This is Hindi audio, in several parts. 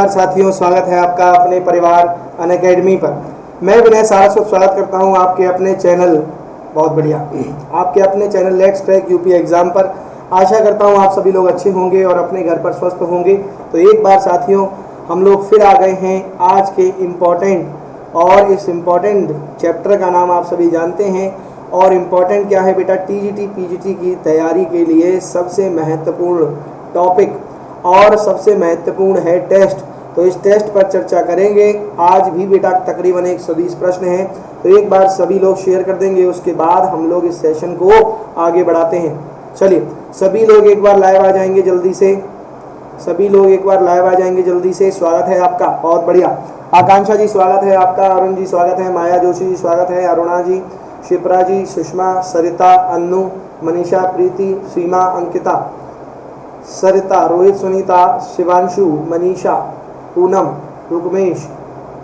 साथियों, स्वागत है आपका अपने परिवार अनअकैडमी पर। मैं विनय सारस्वत स्वागत करता हूं आपके अपने चैनल बहुत बढ़िया आपके अपने channel let's crack UP exam पर। आशा करता हूं आप सभी लोग अच्छे होंगे और अपने घर पर स्वस्थ होंगे। तो एक बार साथियों, हम लोग फिर आ गए हैं आज के इम्पॉर्टेंट, और इस इम्पॉर्टेंट चैप्टर का नाम आप सभी जानते हैं। और इम्पॉर्टेंट क्या है बेटा? टीजीटी पीजीटी की तैयारी के लिए सबसे महत्वपूर्ण टॉपिक और सबसे महत्वपूर्ण है टेस्ट। तो इस टेस्ट पर चर्चा करेंगे। आज भी बेटा तकरीबन 120 प्रश्न हैं, तो एक बार सभी लोग शेयर कर देंगे, उसके बाद हम लोग इस सेशन को आगे बढ़ाते हैं। चलिए, सभी लोग एक बार लाइव आ जाएंगे जल्दी से, सभी लोग एक बार लाइव आ जाएंगे जल्दी से। स्वागत है आपका, बहुत बढ़िया। आकांक्षा जी स्वागत है आपका, अरुण जी स्वागत है, माया जोशी जी स्वागत है, अरुणा जी, शिप्रा जी, सुषमा, सरिता, अन्नू, मनीषा, प्रीति, सीमा, अंकिता, सरिता, रोहित, सुनीता, शिवांशु, मनीषा, पूनम, रुकमेश,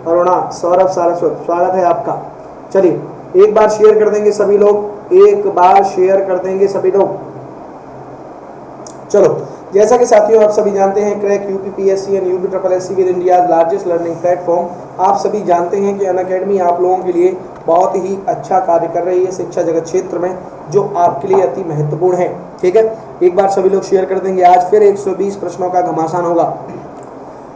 अरुणा, सौरभ, सारस्वत, स्वागत है आपका। चलिए एक बार शेयर कर देंगे सभी लोग, एक बार शेयर कर देंगे सभी लोग। चलो, जैसा कि साथियों आप सभी जानते हैं, crack UP PSC and UP triple SC with India's largest learning platform. आप सभी जानते हैं कि अनअकैडमी आप लोगों के लिए बहुत ही अच्छा कार्य कर रही है शिक्षा जगत क्षेत्र में, जो आपके लिए अति महत्वपूर्ण है। ठीक है, एक बार सभी लोग शेयर कर देंगे। आज फिर 120 प्रश्नों का घमासान होगा।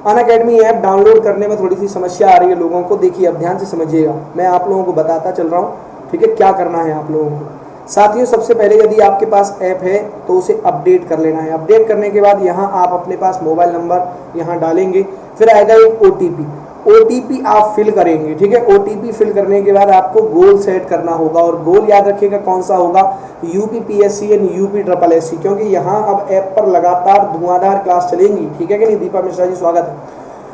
अनअकैडमी ऐप डाउनलोड करने में थोड़ी सी समस्या आ रही है लोगों को। देखिए, अब ध्यान से समझिएगा, मैं आप लोगों को बताता चल रहा हूँ। ठीक है, क्या करना है आप लोगों को। साथियों, सबसे पहले यदि आपके पास ऐप है तो उसे अपडेट कर लेना है। अपडेट करने के बाद यहाँ आप अपने पास मोबाइल नंबर यहाँ डालेंगे, फिर आएगा एक ओटीपी आप फिल करेंगे। ठीक है, ओटीपी फिल करने के बाद आपको गोल सेट करना होगा, और गोल याद रखिएगा कौन सा होगा? UP PSC and UP triple SC, क्योंकि यहाँ अब ऐप पर लगातार धुआंधार क्लास चलेंगी। ठीक है कि नहीं? दीपा मिश्रा जी स्वागत है।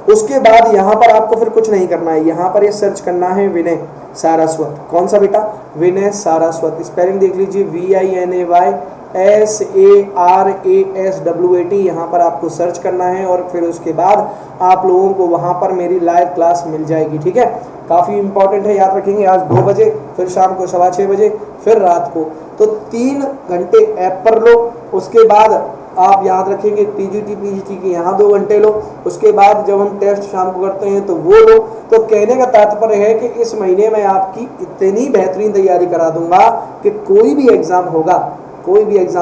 उसके बाद यहाँ पर आपको फिर कुछ नहीं करना है, यहाँ पर ये सर्च करना है विनय सारस्वत। कौन सा बेटा? विनय सारस्वत। स्पेलिंग देख लीजिए, VINAYSARASWAT। यहाँ पर आपको सर्च करना है और फिर उसके बाद आप लोगों को वहाँ पर मेरी लाइव क्लास मिल जाएगी। ठीक है, काफ़ी इंपॉर्टेंट है, याद रखेंगे। आज 2 बजे, फिर शाम को 6:15 बजे, फिर रात को। तो 3 घंटे ऐप पर लो, उसके बाद आप याद रखेंगे टीजीटी पीजीटी की यहाँ 2 घंटे लो, उसके बाद जब हम टेस्ट शाम को करते हैं तो वो लो। तो कहने का तात्पर्य है कि इस महीने में आपकी इतनी बेहतरीन तैयारी करा दूंगा कि कोई भी एग्ज़ाम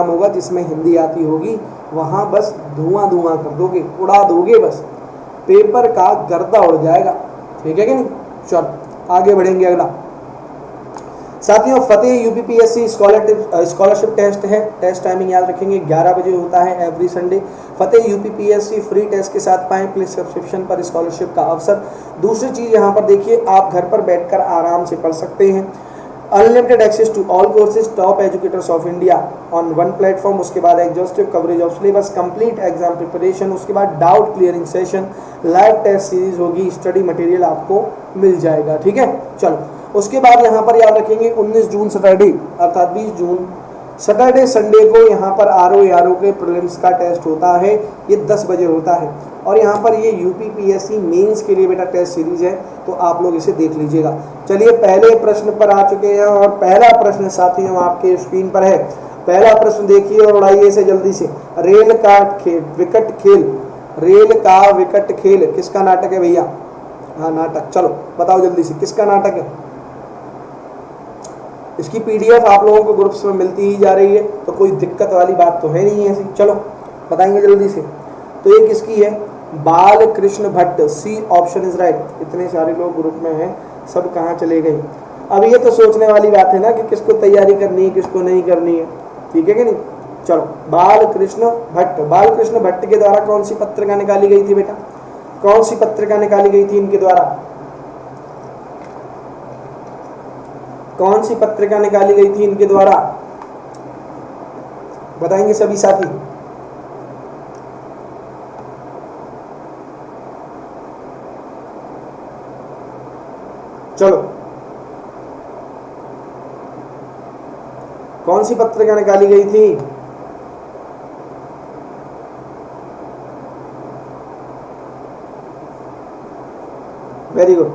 होगा जिसमें हिंदी आती होगी, वहाँ बस धुआं कर दोगे, उड़ा दोगे, बस पेपर का गर्दा उड़ जाएगा। ठीक है कि नहीं? चलो आगे बढ़ेंगे। अगला साथियों, फतेह यूपीपीएससी स्कॉलरशिप टेस्ट है। टेस्ट टाइमिंग याद रखेंगे, 11 बजे होता है एवरी संडे। फतेह यूपीपीएससी फ्री टेस्ट के साथ पाएं प्लीज सब्सक्रिप्शन पर स्कॉलरशिप का अवसर। दूसरी चीज़ यहाँ पर देखिए, आप घर पर बैठकर आराम से पढ़ सकते हैं। Unlimited access to all courses, top educators of India on one platform. उसके बाद exhaustive coverage of syllabus, complete exam preparation, उसके बाद doubt clearing session, live test series होगी, स्टडी मटेरियल आपको मिल जाएगा। ठीक है, चलो उसके बाद यहाँ पर याद रखेंगे 19 जून सैटरडे, अर्थात 20 जून सैटरडे संडे को यहाँ पर आरओ के प्रीलिम्स का टेस्ट होता है। ये 10 बजे होता है, और यहाँ पर ये यूपी पीएससी मेंस के लिए बेटा टेस्ट सीरीज है, तो आप लोग इसे देख लीजिएगा। चलिए पहले प्रश्न पर आ चुके हैं, और पहला प्रश्न साथियों आपके स्क्रीन पर है। पहला प्रश्न देखिए और उड़ाइए इसे जल्दी से। रेल का विकट खेल किसका नाटक है भैया? हाँ, नाटक। चलो बताओ जल्दी से, किसका नाटक है? इसकी पीडीएफ आप लोगों को ग्रुप्स में मिलती ही जा रही है, तो कोई दिक्कत वाली बात तो है नहीं ऐसी। चलो बताएंगे जल्दी से। तो ये किसकी है? Bal Krishna Bhatt. C option is right. इतने सारे लोग ग्रुप में हैं, सब कहाँ चले गए? अब ये तो सोचने वाली बात है ना कि किसको तैयारी करनी है, किसको नहीं करनी है। ठीक है कि नहीं? चलो, बाल कृष्ण भट्ट के द्वारा कौन सी पत्रिका निकाली गई थी बेटा? कौन सी पत्रिका निकाली गई थी इनके द्वारा? कौन सी पत्रिका निकाली गई थी इनके द्वारा? बताएंगे सभी साथी। चलो, कौन सी पत्रिका निकाली गई थी? Very good,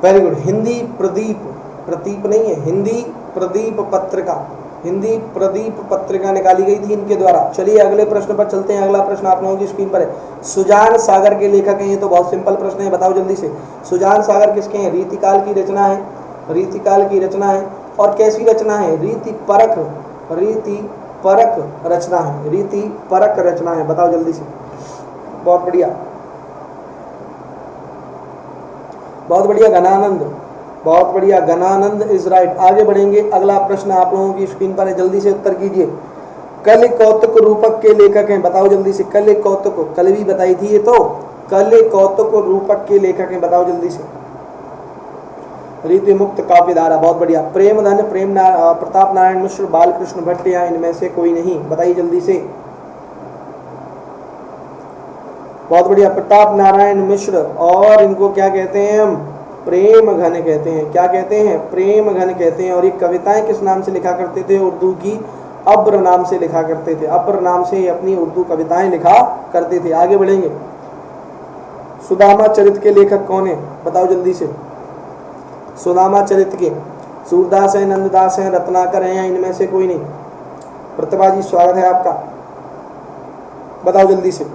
very good. Hindi Pradeep, Pradeep नहीं है, हिंदी प्रदीप पत्रिका। हिंदी प्रदीप पत्रिका निकाली गई थी इनके द्वारा। चलिए अगले प्रश्न पर चलते हैं। अगला प्रश्न आप लोगों की स्क्रीन पर है। सुजान सागर के लेखक हैं। ये तो बहुत सिंपल प्रश्न है, बताओ जल्दी से। सुजान सागर किसके हैं? रीतिकाल की रचना है, रीतिकाल की रचना है। और कैसी रचना है? रीति परक रचना है, रीति परक रचना है। बताओ जल्दी से। बहुत बढ़िया, बहुत बढ़िया घनानंद, बहुत बढ़िया घनानंद इज राइट। आगे बढ़ेंगे। अगला प्रश्न आप लोगों की स्क्रीन पर है, जल्दी से उत्तर कीजिए। कल कौतुक रूपक के लेखक हैं, बताओ जल्दी से। कल कौतुक, कल भी बताई थी ये तो। कल कौतुक रूपक के लेखक हैं, बताओ जल्दी से। रीति मुक्त काव्यधारा, बहुत बढ़िया। प्रेमधन प्रताप नारायण मिश्र, बालकृष्ण भट्ट या इनमें से कोई नहीं, बताइए जल्दी से। बहुत बढ़िया, प्रताप नारायण मिश्र। और इनको क्या कहते हैं हम? प्रेम घन कहते हैं। क्या कहते हैं? प्रेम घन कहते हैं। और ये कविताएं किस नाम से लिखा करते थे? उर्दू की अब्र नाम से लिखा करते थे। अब्र नाम से अपनी उर्दू कविताएं लिखा करते थे। आगे बढ़ेंगे। सुदामा चरित के लेखक कौन है? बताओ जल्दी से। सुदामा चरित के सूरदास हैं, नंददास हैं, रत्नाकर हैं या इनमें से कोई नहीं? प्रतिभा जी स्वागत है आपका, बताओ जल्दी से।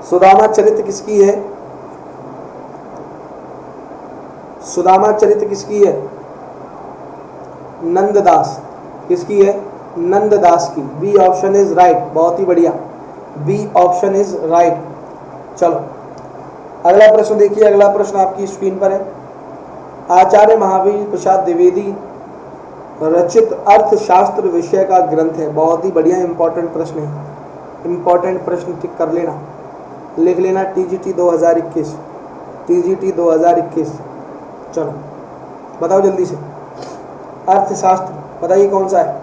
सुदामा चरित किसकी है? सुदामा चरित किसकी है? नंददास। किसकी है? नंददास की। बी ऑप्शन इज राइट, बहुत ही बढ़िया, बी ऑप्शन इज राइट। चलो अगला प्रश्न देखिए। अगला प्रश्न आपकी स्क्रीन पर है। आचार्य महावीर प्रसाद द्विवेदी रचित अर्थशास्त्र विषय का ग्रंथ है। बहुत ही बढ़िया इंपॉर्टेंट प्रश्न है, इंपॉर्टेंट प्रश्न टिक कर लेना, लिख लेना। TGT 2021, TGT 2021। चलो बताओ जल्दी से। अर्थशास्त्र बताइए कौन सा है?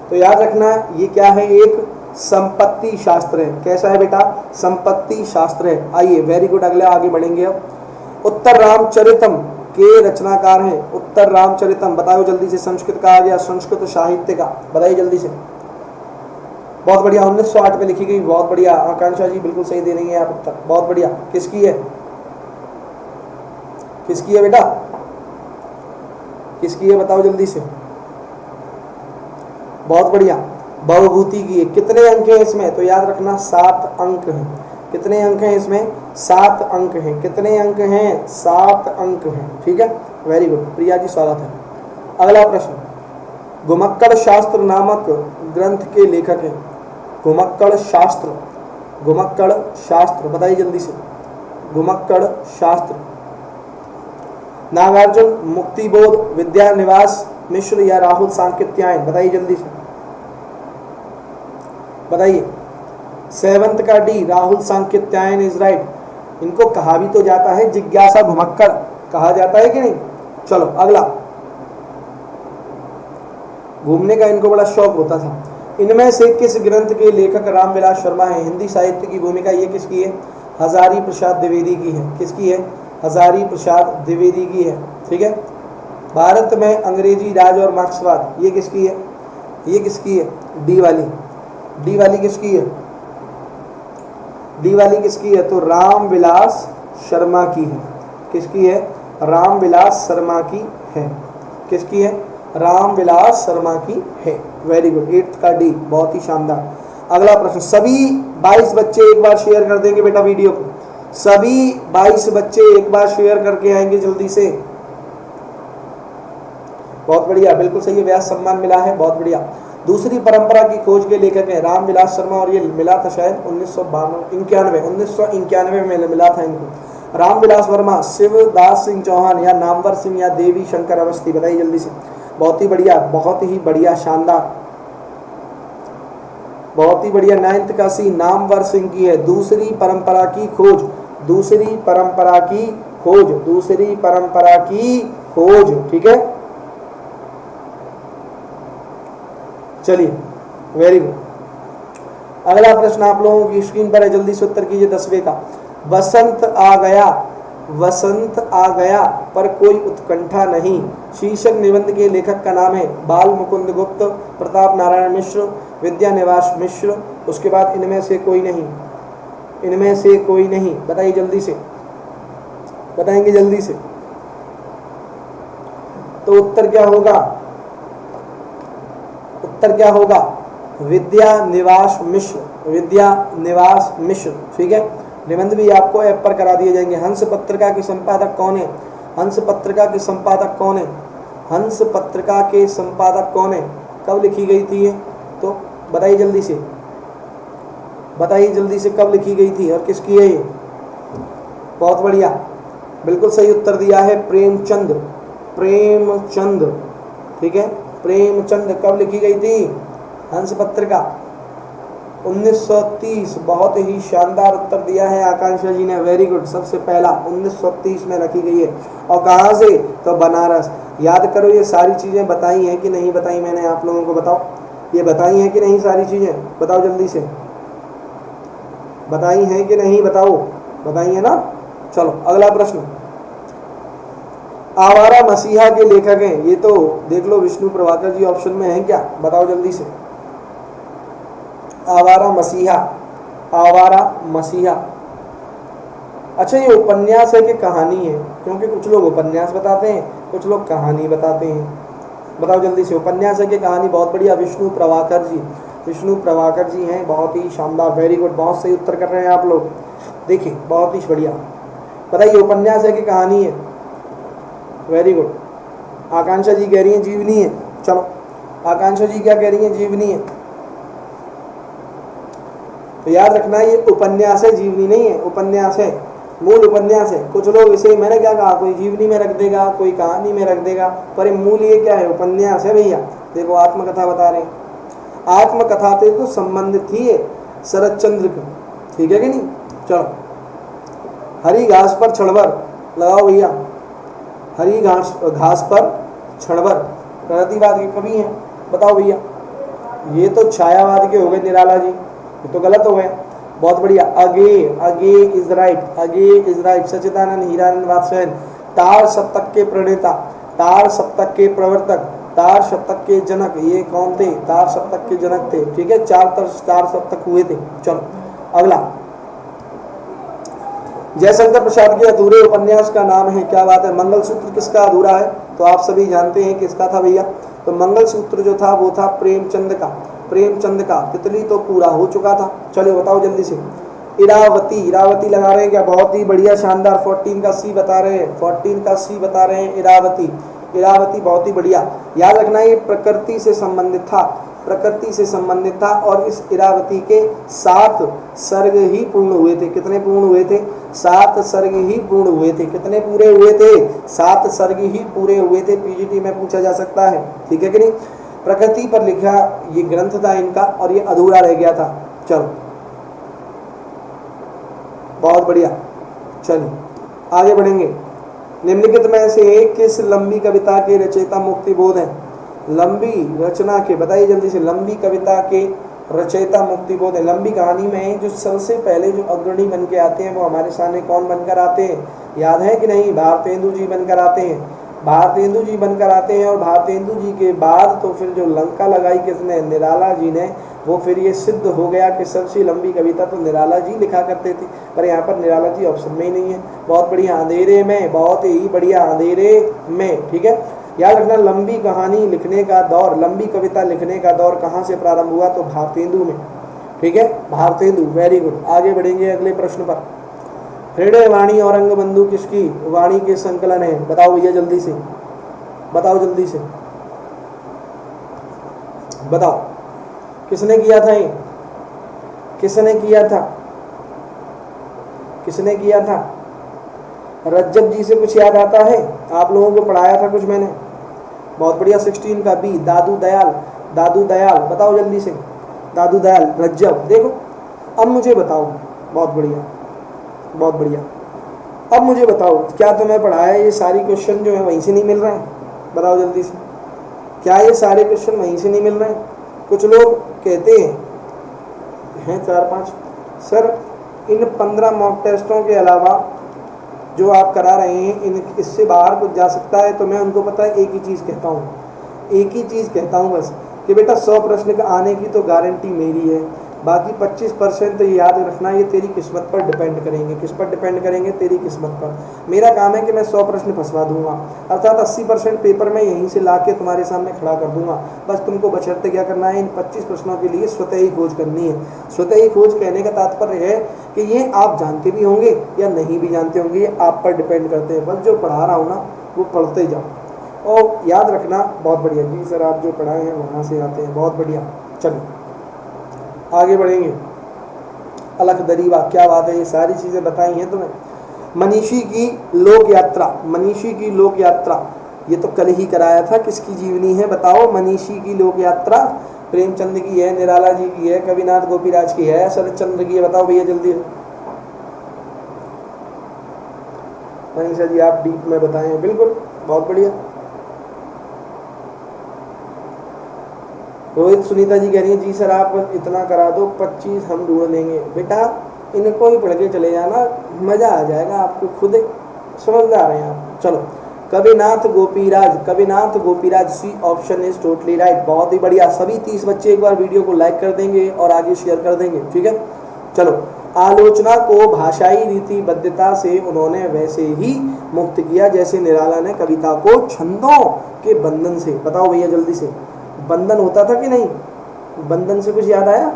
तो याद रखना ये क्या है? एक संपत्ति शास्त्र है। कैसा है बेटा? संपत्ति शास्त्र है। आइए, वेरी गुड। अगले आगे बढ़ेंगे अब। उत्तर रामचरितम के रचनाकार हैं। उत्तर रामचरितम, बताओ जल्दी से। संस्कृत का आ गया, संस्कृत साहित्य का, बताइए जल्दी से। बहुत बढ़िया, 1908 में लिखी गई। बहुत बढ़िया, आकांक्षा जी बिल्कुल सही दे रही है आप उत्तर, बहुत बढ़िया। किसकी है? किसकी है बेटा? किसकी है बताओ जल्दी से। बहुत बढ़िया, भवभूति की है। कितने अंक हैं इसमें? तो याद रखना 7 अंक हैं। कितने अंक हैं इसमें? 7 अंक हैं। कितने अंक हैं? 7 अंक हैं। ठीक है, वेरी गुड, प्रिया जी स्वागत है। अगला प्रश्न। घुमक्कड़ शास्त्र नामक ग्रंथ के लेखक हैं। घुमक्कड़ शास्त्र, घुमक्कड़ शास्त्र, बताइए जल्दी से। घुमक्कड़ शास्त्र। नागार्जुन, मुक्तिबोध, विद्यानिवास मिश्र या राहुल सांकृत्यायन, बताइए जल्दी से। बताइए। सेवंत का D, Rahul Sankrityayan is right. इनको कहा भी तो जाता है जिज्ञासा घुमक्कड़, कहा जाता है कि नहीं? चलो अगला। घूमने का इनको बड़ा शौक होता था। इनमें से किस ग्रंथ के लेखक रामविलास शर्मा है? हिंदी साहित्य की भूमिका ये किसकी है? हजारी प्रसाद द्विवेदी की है। किसकी है? हजारी प्रसाद द्विवेदी की है। ठीक है। भारत में अंग्रेजी राज और मार्क्सवाद, ये किसकी है? ये किसकी है? डी वाली। डी वाली किसकी है? डी वाली किसकी है? तो रामविलास शर्मा की है। किसकी है? रामविलास शर्मा की है। किसकी है? रामविलास शर्मा की है। वेरी गुड, 8th का डी, बहुत ही शानदार। अगला प्रश्न। सभी 22 बच्चे एक बार शेयर कर देंगे बेटा वीडियो को। सभी 22 बच्चे एक बार शेयर करके आएंगे जल्दी से। बहुत बढ़िया, बिल्कुल सही है, व्यास सम्मान मिला है, बहुत बढ़िया। दूसरी परंपरा की खोज के लेखक हैं रामविलास शर्मा, और ये मिला था शायद 1991 में मिला था इनको। रामविलास वर्मा, शिवदास सिंह चौहान या नामवर सिंह या देवी शंकर अवस्थी, बताइए जल्दी से। बहुत ही बढ़िया, बहुत ही बढ़िया, शानदार, बहुत ही बढ़िया। 9th का सी, नामवर सिंह की है। दूसरी परंपरा की खोज, दूसरी परंपरा की खोज, दूसरी परंपरा की खोज। ठीक है, चलिए वेरी गुड। अगला प्रश्न आप लोगों की स्क्रीन पर है, जल्दी से उत्तर कीजिए 10वें का। वसंत आ गया, वसंत आ गया पर कोई उत्कंठा नहीं शीर्षक निबंध के लेखक का नाम है बाल मुकुंद गुप्त, प्रताप नारायण मिश्र, विद्यानिवास मिश्र। उसके बाद इनमें से कोई नहीं, इनमें से कोई नहीं, बताइए जल्दी से, बताएंगे जल्दी से। तो उत्तर क्या होगा? उत्तर क्या होगा? विद्या निवास मिश्र, विद्या निवास मिश्र। ठीक है, निबंध भी आपको ऐप पर करा दिए जाएंगे। हंस पत्रिका के संपादक कौन है? हंस पत्रिका के संपादक कौन है? हंस पत्रिका के संपादक कौन है? कब लिखी गई थी ये? तो बताइए जल्दी से, बताइए जल्दी से, कब लिखी गई थी और किसकी है ये? बहुत बढ़िया, बिल्कुल सही उत्तर दिया है प्रेमचंद, प्रेमचंद। ठीक है, प्रेमचंद। कब लिखी गई थी हंस पत्रिका? 1930। बहुत ही शानदार उत्तर दिया है आकांक्षा जी ने, वेरी गुड। सबसे पहला 1930 में रखी गई है। और कहाँ से? तो बनारस। याद करो, ये सारी चीज़ें बताई हैं कि नहीं बताई मैंने आप लोगों को? बताओ, ये बताई हैं कि नहीं सारी चीज़ें? बताओ जल्दी से, बताई हैं कि नहीं? बताओ, बताई है ना? चलो अगला प्रश्न। आवारा मसीहा के लेखक हैं, ये तो देख लो विष्णु प्रभाकर जी ऑप्शन में है क्या? बताओ जल्दी से। आवारा मसीहा, आवारा मसीहा। अच्छा, ये उपन्यास है कि कहानी है? क्योंकि कुछ लोग उपन्यास बताते हैं, कुछ लोग कहानी बताते हैं। बताओ जल्दी से, उपन्यास है कि कहानी? बहुत बढ़िया, विष्णु प्रभाकर जी, विष्णु प्रभाकर जी हैं। बहुत ही शानदार, वेरी गुड, बहुत सही उत्तर कर रहे हैं आप लोग। देखिए बहुत ही बढ़िया। बताइए उपन्यास है कि कहानी है? Very good. आकांक्षा जी कह रही हैं जीवनी है। चलो आकांक्षा जी क्या कह रही हैं? जीवनी है। तो याद रखना ये उपन्यास है, जीवनी नहीं है। उपन्यास है, मूल उपन्यास है। कुछ लोग इसे, मैंने क्या कहा, कोई जीवनी में रख देगा, कोई कहानी में रख देगा, पर मूल ये क्या है? उपन्यास है भैया। देखो आत्मकथा बता रहे हैं, आत्मकथा से तो संबंधित ही है शरद चंद्र की। ठीक है कि नहीं? चलो, हरी घास पर क्षणभर लगाओ भैया, हरी घास पर क्षणभर प्रगतिवाद के कवि हैं। बताओ भैया, ये तो छायावाद के हो गए निराला जी, ये तो गलत हो गए। बहुत बढ़िया, अगे, अगे इज राइट, अगे इज राइट। सच्चिदानंद हीरानंद वात्स्यायन, तार सप्तक के प्रणेता, तार सप्तक के प्रवर्तक, तार सप्तक के जनक, ये कौन थे? तार सप्तक के जनक थे। ठीक है, चार सप्तक हुए थे। चलो अगला, जयशंकर प्रसाद के अधूरे उपन्यास का नाम है, क्या बात है? मंगलसूत्र किसका अधूरा है? तो आप सभी जानते हैं किसका था भैया। तो मंगलसूत्र जो था वो था प्रेमचंद का, प्रेमचंद का। तितली तो पूरा हो चुका था। चलो बताओ जल्दी से। इरावती, इरावती लगा रहे हैं क्या? बहुत ही बढ़िया, शानदार। 14 का सी बता रहे हैं, 14 का सी बता रहे हैं। इरावती, इरावती बहुत ही बढ़िया। याद रखना ये प्रकृति से संबंधित था, प्रकृति से संबंधित था। और इस इरावती के 7 सर्ग ही पूर्ण हुए थे। कितने पूर्ण हुए थे? 7 सर्ग ही पूर्ण हुए थे। कितने पूरे हुए थे? 7 सर्ग ही पूरे हुए थे। पीजीटी में पूछा जा सकता है। ठीक है कि नहीं? प्रकृति पर लिखा ये ग्रंथ था इनका, और ये अधूरा रह गया था। चलो बहुत बढ़िया, चलिए आगे बढ़ेंगे। निम्नलिखित में से किस लंबी कविता के रचयिता मुक्तिबोध हैं? लंबी रचना के, बताइए जल्दी से, लंबी कविता के रचयिता मुक्तिबोध है। लंबी कहानी में जो सबसे पहले जो अग्रणी बन के आते हैं वो हमारे सामने कौन बनकर आते हैं? याद है कि नहीं? भारतेंदु जी बनकर आते हैं, भारतेंदु जी बनकर आते हैं। और भारतेंदु जी के बाद तो फिर जो लंका लगाई किसने? निराला जी ने। वो फिर ये सिद्ध हो गया कि सबसे लंबी कविता तो निराला जी लिखा करते थे, पर यहाँ पर निराला जी ऑप्शन में ही नहीं है। बहुत बढ़िया, अंधेरे में, बहुत ही बढ़िया, अंधेरे में। ठीक है, याद रखना लंबी कहानी लिखने का दौर, लंबी कविता लिखने का दौर कहाँ से प्रारंभ हुआ? तो भारतेंदु में। ठीक है, भारतेंदु, वेरी गुड। आगे बढ़ेंगे अगले प्रश्न पर। हृदय वाणी औरंगबंधु किसकी वाणी के संकलन है? बताओ भैया जल्दी से, बताओ जल्दी से, बताओ किसने किया था ये? किसने किया था? किसने किया था? रज्जब जी से कुछ याद आता है? आप लोगों को पढ़ाया था कुछ मैंने। बहुत बढ़िया, 16 का बी, दादू दयाल, दादू दयाल। बताओ जल्दी से, दादू दयाल, रज्जब। देखो अब मुझे बताओ, बहुत बढ़िया, बहुत बढ़िया। अब मुझे बताओ, क्या तुम्हें पढ़ाया ये सारी क्वेश्चन जो है वहीं से नहीं मिल रहे हैं? बताओ जल्दी से, क्या ये सारे क्वेश्चन वहीं से नहीं मिल रहे हैं? कुछ लोग कहते हैं 4-5 सर इन 15 मॉक टेस्टों के अलावा जो आप करा रहे हैं इन इससे बाहर कुछ जा सकता है? तो मैं उनको पता है एक ही चीज़ कहता हूँ, एक ही चीज़ कहता हूँ बस, कि बेटा 100 प्रश्न का आने की तो गारंटी मेरी है, बाकी 25% तो याद रखना ये तेरी किस्मत पर डिपेंड करेंगे। किस पर डिपेंड करेंगे? तेरी किस्मत पर। मेरा काम है कि मैं 100 प्रश्न फंसवा दूंगा, अर्थात 80% पेपर मैं यहीं से ला के तुम्हारे सामने खड़ा कर दूंगा। बस तुमको बशर्ते क्या करना है, इन 25 प्रश्नों के लिए स्वतः ही खोज करनी है। स्वतः ही खोज कहने का तात्पर्य है कि ये आप जानते भी होंगे या नहीं भी जानते होंगे, ये आप पर डिपेंड करते हैं। बस जो पढ़ा रहा हूँ ना वो पढ़ते जाओ और याद रखना। बहुत बढ़िया जी सर, आप जो पढ़ाए हैं वहाँ से आते हैं, बहुत बढ़िया। चलो आगे बढ़ेंगे। अलख दरीवा, क्या बात है, ये सारी चीज़ें बताई हैं तुम्हें। मनीषी की लोक यात्रा, मनीषी की लोक यात्रा ये तो कल ही कराया था। किसकी जीवनी है बताओ? मनीषी की लोक यात्रा प्रेमचंद की है, निराला जी की है, कविनाथ गोपीराज की है, शरद चंद्र की है? बताओ भैया जल्दी। मनीषा जी आप डीप में बताएं। बिल्कुल, बहुत बढ़िया। रोहित सुनीता जी कह रही है जी सर आप इतना करा दो, 25 हम ढूंढ लेंगे। बेटा इनको ही पढ़ के चले जाना, मजा आ जाएगा आपको, खुद समझदार हैं आप। चलो, Kavinath Gopiraj, Kavinath Gopiraj, C option is totally right. बहुत ही बढ़िया। सभी 30 बच्चे एक बार वीडियो को लाइक कर देंगे और आगे शेयर कर देंगे, ठीक है। चलो, आलोचना को भाषाई रीतिबद्धता से उन्होंने वैसे ही मुक्त किया जैसे निराला ने कविता को छंदों के बंधन से। बताओ भैया जल्दी से, बंधन होता था कि नहीं? बंधन से कुछ याद आया?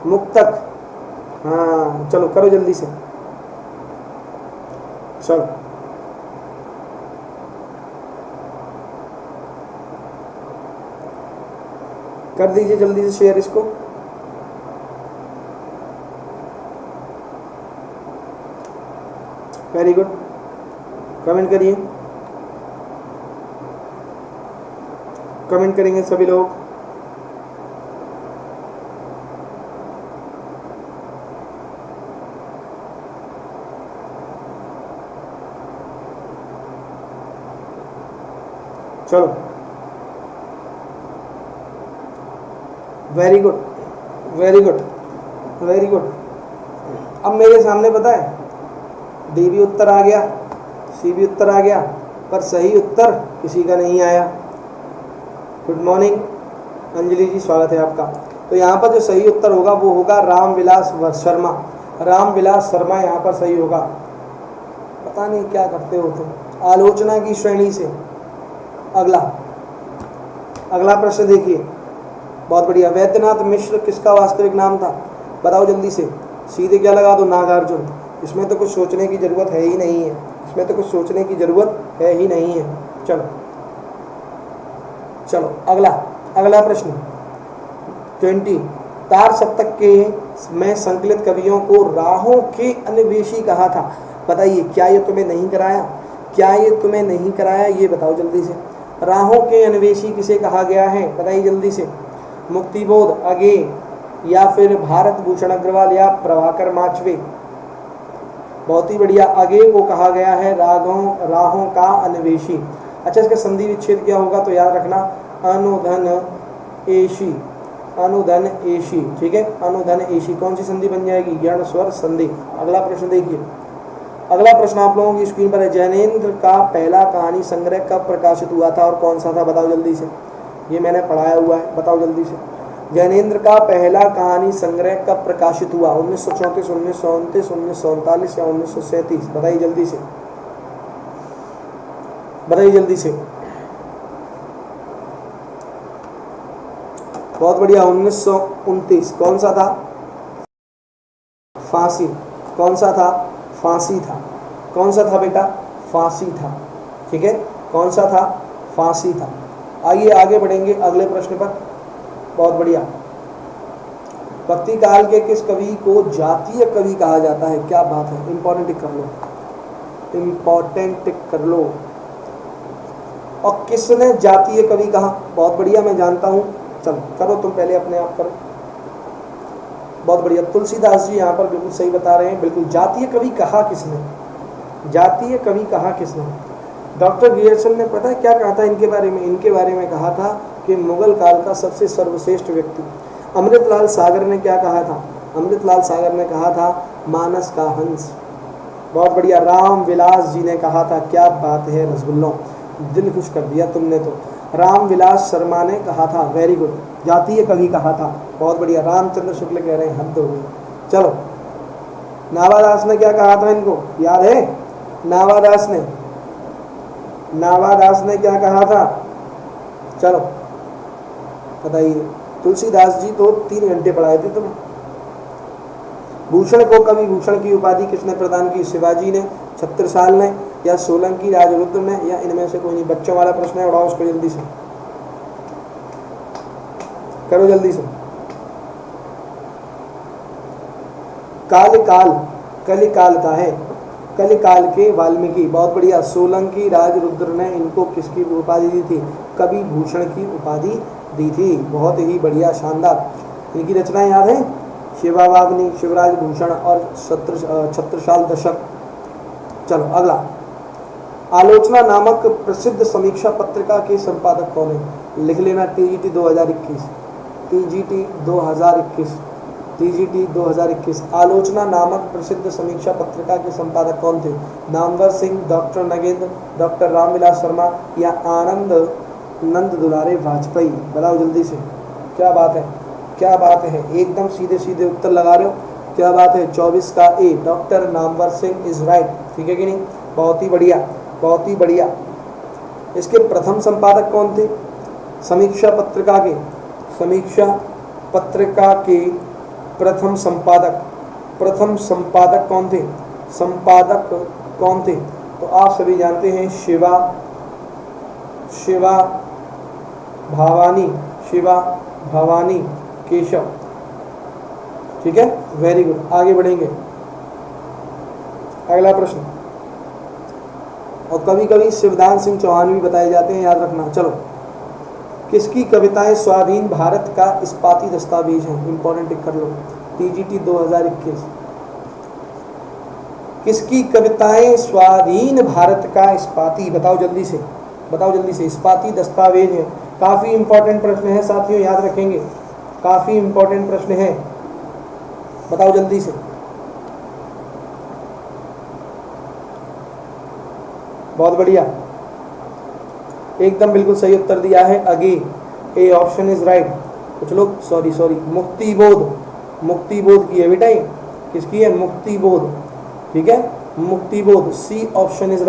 मुक्तक, हाँ चलो करो जल्दी से। चलो कर दीजिए जल्दी से शेयर इसको। वेरी गुड, कमेंट करिए, कमेंट करेंगे सभी लोग। चलो very good, very good, very good. अब मेरे सामने पता है डी भी उत्तर आ गया, सी भी उत्तर आ गया, पर सही उत्तर किसी का नहीं आया। गुड मॉर्निंग अंजलि जी, स्वागत है आपका। तो यहाँ पर जो सही उत्तर होगा वो होगा रामविलास शर्मा। रामविलास शर्मा यहाँ पर सही होगा। पता नहीं क्या करते हो तुम। आलोचना की श्रेणी से अगला प्रश्न देखिए, बहुत बढ़िया। वैद्यनाथ मिश्र किसका वास्तविक नाम था? बताओ जल्दी से, सीधे क्या लगा दो? नागार्जुन। इसमें तो कुछ सोचने की जरूरत है ही नहीं है, इसमें तो कुछ सोचने की जरूरत है ही नहीं है। चलो चलो अगला प्रश्न 20। तार सप्तक के में संकलित कवियों को राहों के अन्वेषी कहा था। बताइए, क्या ये तुम्हें नहीं कराया? क्या ये तुम्हें नहीं कराया? ये बताओ जल्दी से। राहों के अन्वेषी किसे कहा गया है? बताइए जल्दी से। मुक्तिबोध, अगे, या फिर भारत भूषण अग्रवाल या प्रभाकर माचवे? बहुत ही बढ़िया, आगे को कहा गया है राहों का अन्वेषी। अच्छा, इसका संधि विच्छेद क्या होगा? तो याद रखना अनुधन एशी, अनुधन एशी, ठीक है। अनुधन एशी कौन सी संधि बन जाएगी? यण स्वर संधि। अगला प्रश्न देखिए, अगला प्रश्न आप लोगों की स्क्रीन पर है। जैनेन्द्र का पहला कहानी संग्रह कब प्रकाशित हुआ था और कौन सा था? बताओ जल्दी से, ये मैंने पढ़ाया हुआ है, बताओ जल्दी से। जैनेन्द्र का पहला कहानी संग्रह कब प्रकाशित हुआ? 1934, 1929, 1939 या 1937? बताइए जल्दी से, बताइए जल्दी से। बहुत बढ़िया, 1929। कौन सा था? फांसी। कौन सा था? फांसी था। कौन सा था बेटा? फांसी था, ठीक है। कौन सा था? फांसी था। आइए आगे बढ़ेंगे अगले प्रश्न पर। बहुत बढ़िया। भक्ति काल के किस कवि को जातीय कवि कहा जाता है? क्या बात है, इंपॉर्टेंट टिक कर लो, इंपॉर्टेंट टिक कर लो। और किसने जातीय कवि कहा? बहुत बढ़िया, मैं जानता हूं। चलो करो तुम पहले, अपने आप करो। बहुत बढ़िया, तुलसीदास जी यहाँ पर बिल्कुल सही बता रहे हैं। बिल्कुल, जातीय कवि कहा किसने? जातीय कवि कहा किसने? डॉक्टर गियर्सन ने पता है क्या कहा था इनके बारे में? इनके बारे में कहा था कि मुगल काल का सबसे सर्वश्रेष्ठ व्यक्ति। अमृतलाल सागर ने क्या कहा था? अमृतलाल सागर ने कहा था मानस का हंस। बहुत बढ़िया, रामविलास जी ने कहा था। क्या बात है रसगुल्लों, दिल खुश कर दिया तुमने तो। रामविलास शर्मा ने कहा था। वेरी गुड, जातीय कवि कहा था? बहुत बढ़िया, रामचंद्र शुक्ल कह रहे हैं, हद हो गई। चलो, नावादास ने क्या कहा था इनको, याद है? नावादास ने क्या कहा था? चलो बताइए। तुलसीदास जी तो 3 घंटे पढ़ाए थे तुम्हें। भूषण को कवि भूषण की उपाधि किसने प्रदान की? शिवाजी ने, छत्रसाल ने, या सोलंकी राजरुद्र ने, या इनमें से कोई नहीं? बच्चों वाला प्रश्न है, उड़ाओ उसको जल्दी से, करो जल्दी से। कलिकाल का है, कलिकाल के वाल्मीकि। बहुत बढ़िया, सोलंकी राजरुद्र ने इनको किसकी उपाधि दी थी? कवि भूषण की उपाधि दी थी। बहुत ही बढ़िया, शानदार। इनकी रचनाएं याद है? शिवावाग्नि, शिवराज भूषण और छत्रसाल दशक। चलो अगला, आलोचना नामक प्रसिद्ध समीक्षा पत्रिका के संपादक कौन है? लिख लेना, टीजीटी 2021, टीजीटी 2021। आलोचना नामक प्रसिद्ध समीक्षा पत्रिका के संपादक कौन थे? नामवर सिंह, डॉक्टर नगेंद्र, डॉक्टर रामविलास शर्मा, या आनंद नंद दुलारे वाजपेयी? बताओ जल्दी से। क्या बात है, क्या बात है, एकदम सीधे सीधे उत्तर लगा रहे हो, क्या बात है। 24 का A, doctor Namvar Singh is right. ठीक है कि नहीं? बहुत ही बढ़िया, बहुत ही बढ़िया। इसके प्रथम संपादक कौन थे? समीक्षा पत्रिका के प्रथम संपादक कौन थे? तो आप सभी जानते हैं, शिवा भवानी केशव। ठीक है, वेरी गुड। आगे बढ़ेंगे, अगला प्रश्न। और कभी कभी शिवदान सिंह चौहान भी बताए जाते हैं, याद रखना। चलो, किसकी कविताएं स्वाधीन भारत का इस्पाती दस्तावेज हैं? इंपॉर्टेंट टिक कर लो, टीजीटी 2021। किसकी कविताएं स्वाधीन भारत का इस्पाती, बताओ जल्दी से, इस्पाती दस्तावेज है। काफी इंपॉर्टेंट प्रश्न है साथियों, याद रखेंगे, काफी इंपॉर्टेंट प्रश्न है, बताओ जल्दी से। बहुत बढ़िया, एकदम बिल्कुल सही उत्तर दिया है, अगे, ए ऑप्शन इज राइट। कुछ लोग सॉरी मुक्तिबोध की है बेटा, ये किसकी है? मुक्तिबोध। ठीक है, Muktibodh, C option is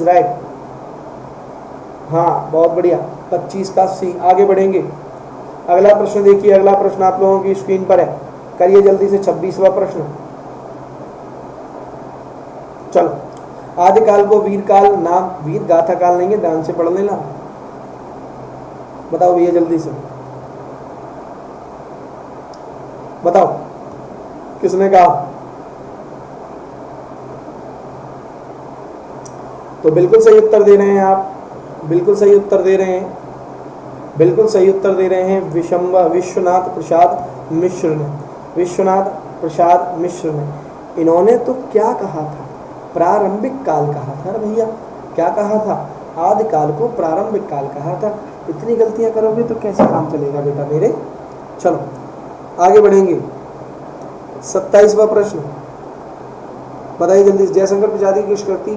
right, हाँ बहुत बढ़िया, 25 का सी। आगे बढ़ेंगे, अगला प्रश्न देखिए, अगला प्रश्न आप लोगों की स्क्रीन पर है, करिए जल्दी से 26वां प्रश्न। चलो, आदिकाल को वीर गाथा काल नहीं है, ध्यान से पढ़ लेना। बताओ भैया जल्दी से, बताओ किसने कहा? तो बिल्कुल सही उत्तर दे रहे हैं आप, बिल्कुल सही उत्तर दे रहे हैं विश्वनाथ प्रसाद मिश्र ने। इन्होंने तो क्या कहा था? प्रारंभिक काल कहा था भैया। क्या कहा था? आदिकाल को प्रारंभिक काल कहा था। इतनी गलतियां करोगे तो कैसे काम चलेगा बेटा मेरे। चलो आगे बढ़ेंगे, 27वां प्रश्न बताइए जल्दी। जयशंकर प्रजापति की कृति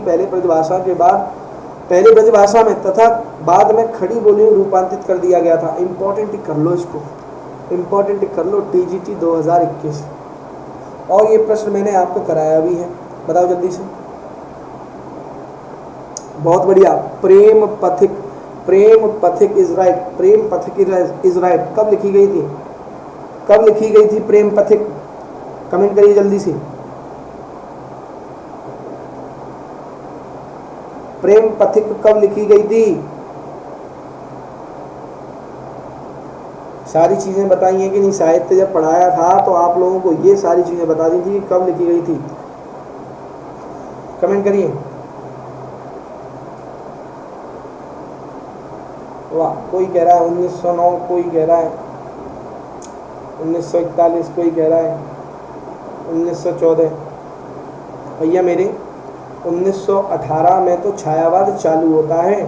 पहले ब्रजभाषा में तथा बाद में खड़ी बोली में रूपांतरित कर दिया गया था। इंपॉर्टेंट कर लो इसको, इंपॉर्टेंट कर लो, टीजीटी 2021। और ये प्रश्न मैंने आपको कराया भी है, बताओ जल्दी से। बहुत बढ़िया, प्रेम पथिक इज राइट, प्रेम पथिक इज राइट। कब लिखी गई थी प्रेम पथिक? कमेंट करिए जल्दी से। प्रेम पथिक कब लिखी गई थी? सारी चीजें बताई हैं कि नहीं? साहित्य जब पढ़ाया था तो आप लोगों को ये सारी चीजें बता दी थी कब लिखी गई थी। कमेंट करिए। वाह, कोई कह रहा है 1909, कोई कह रहा है 1941, कोई कह रहा है 1914। भैया मेरे 1918 में तो छायावाद चालू होता है,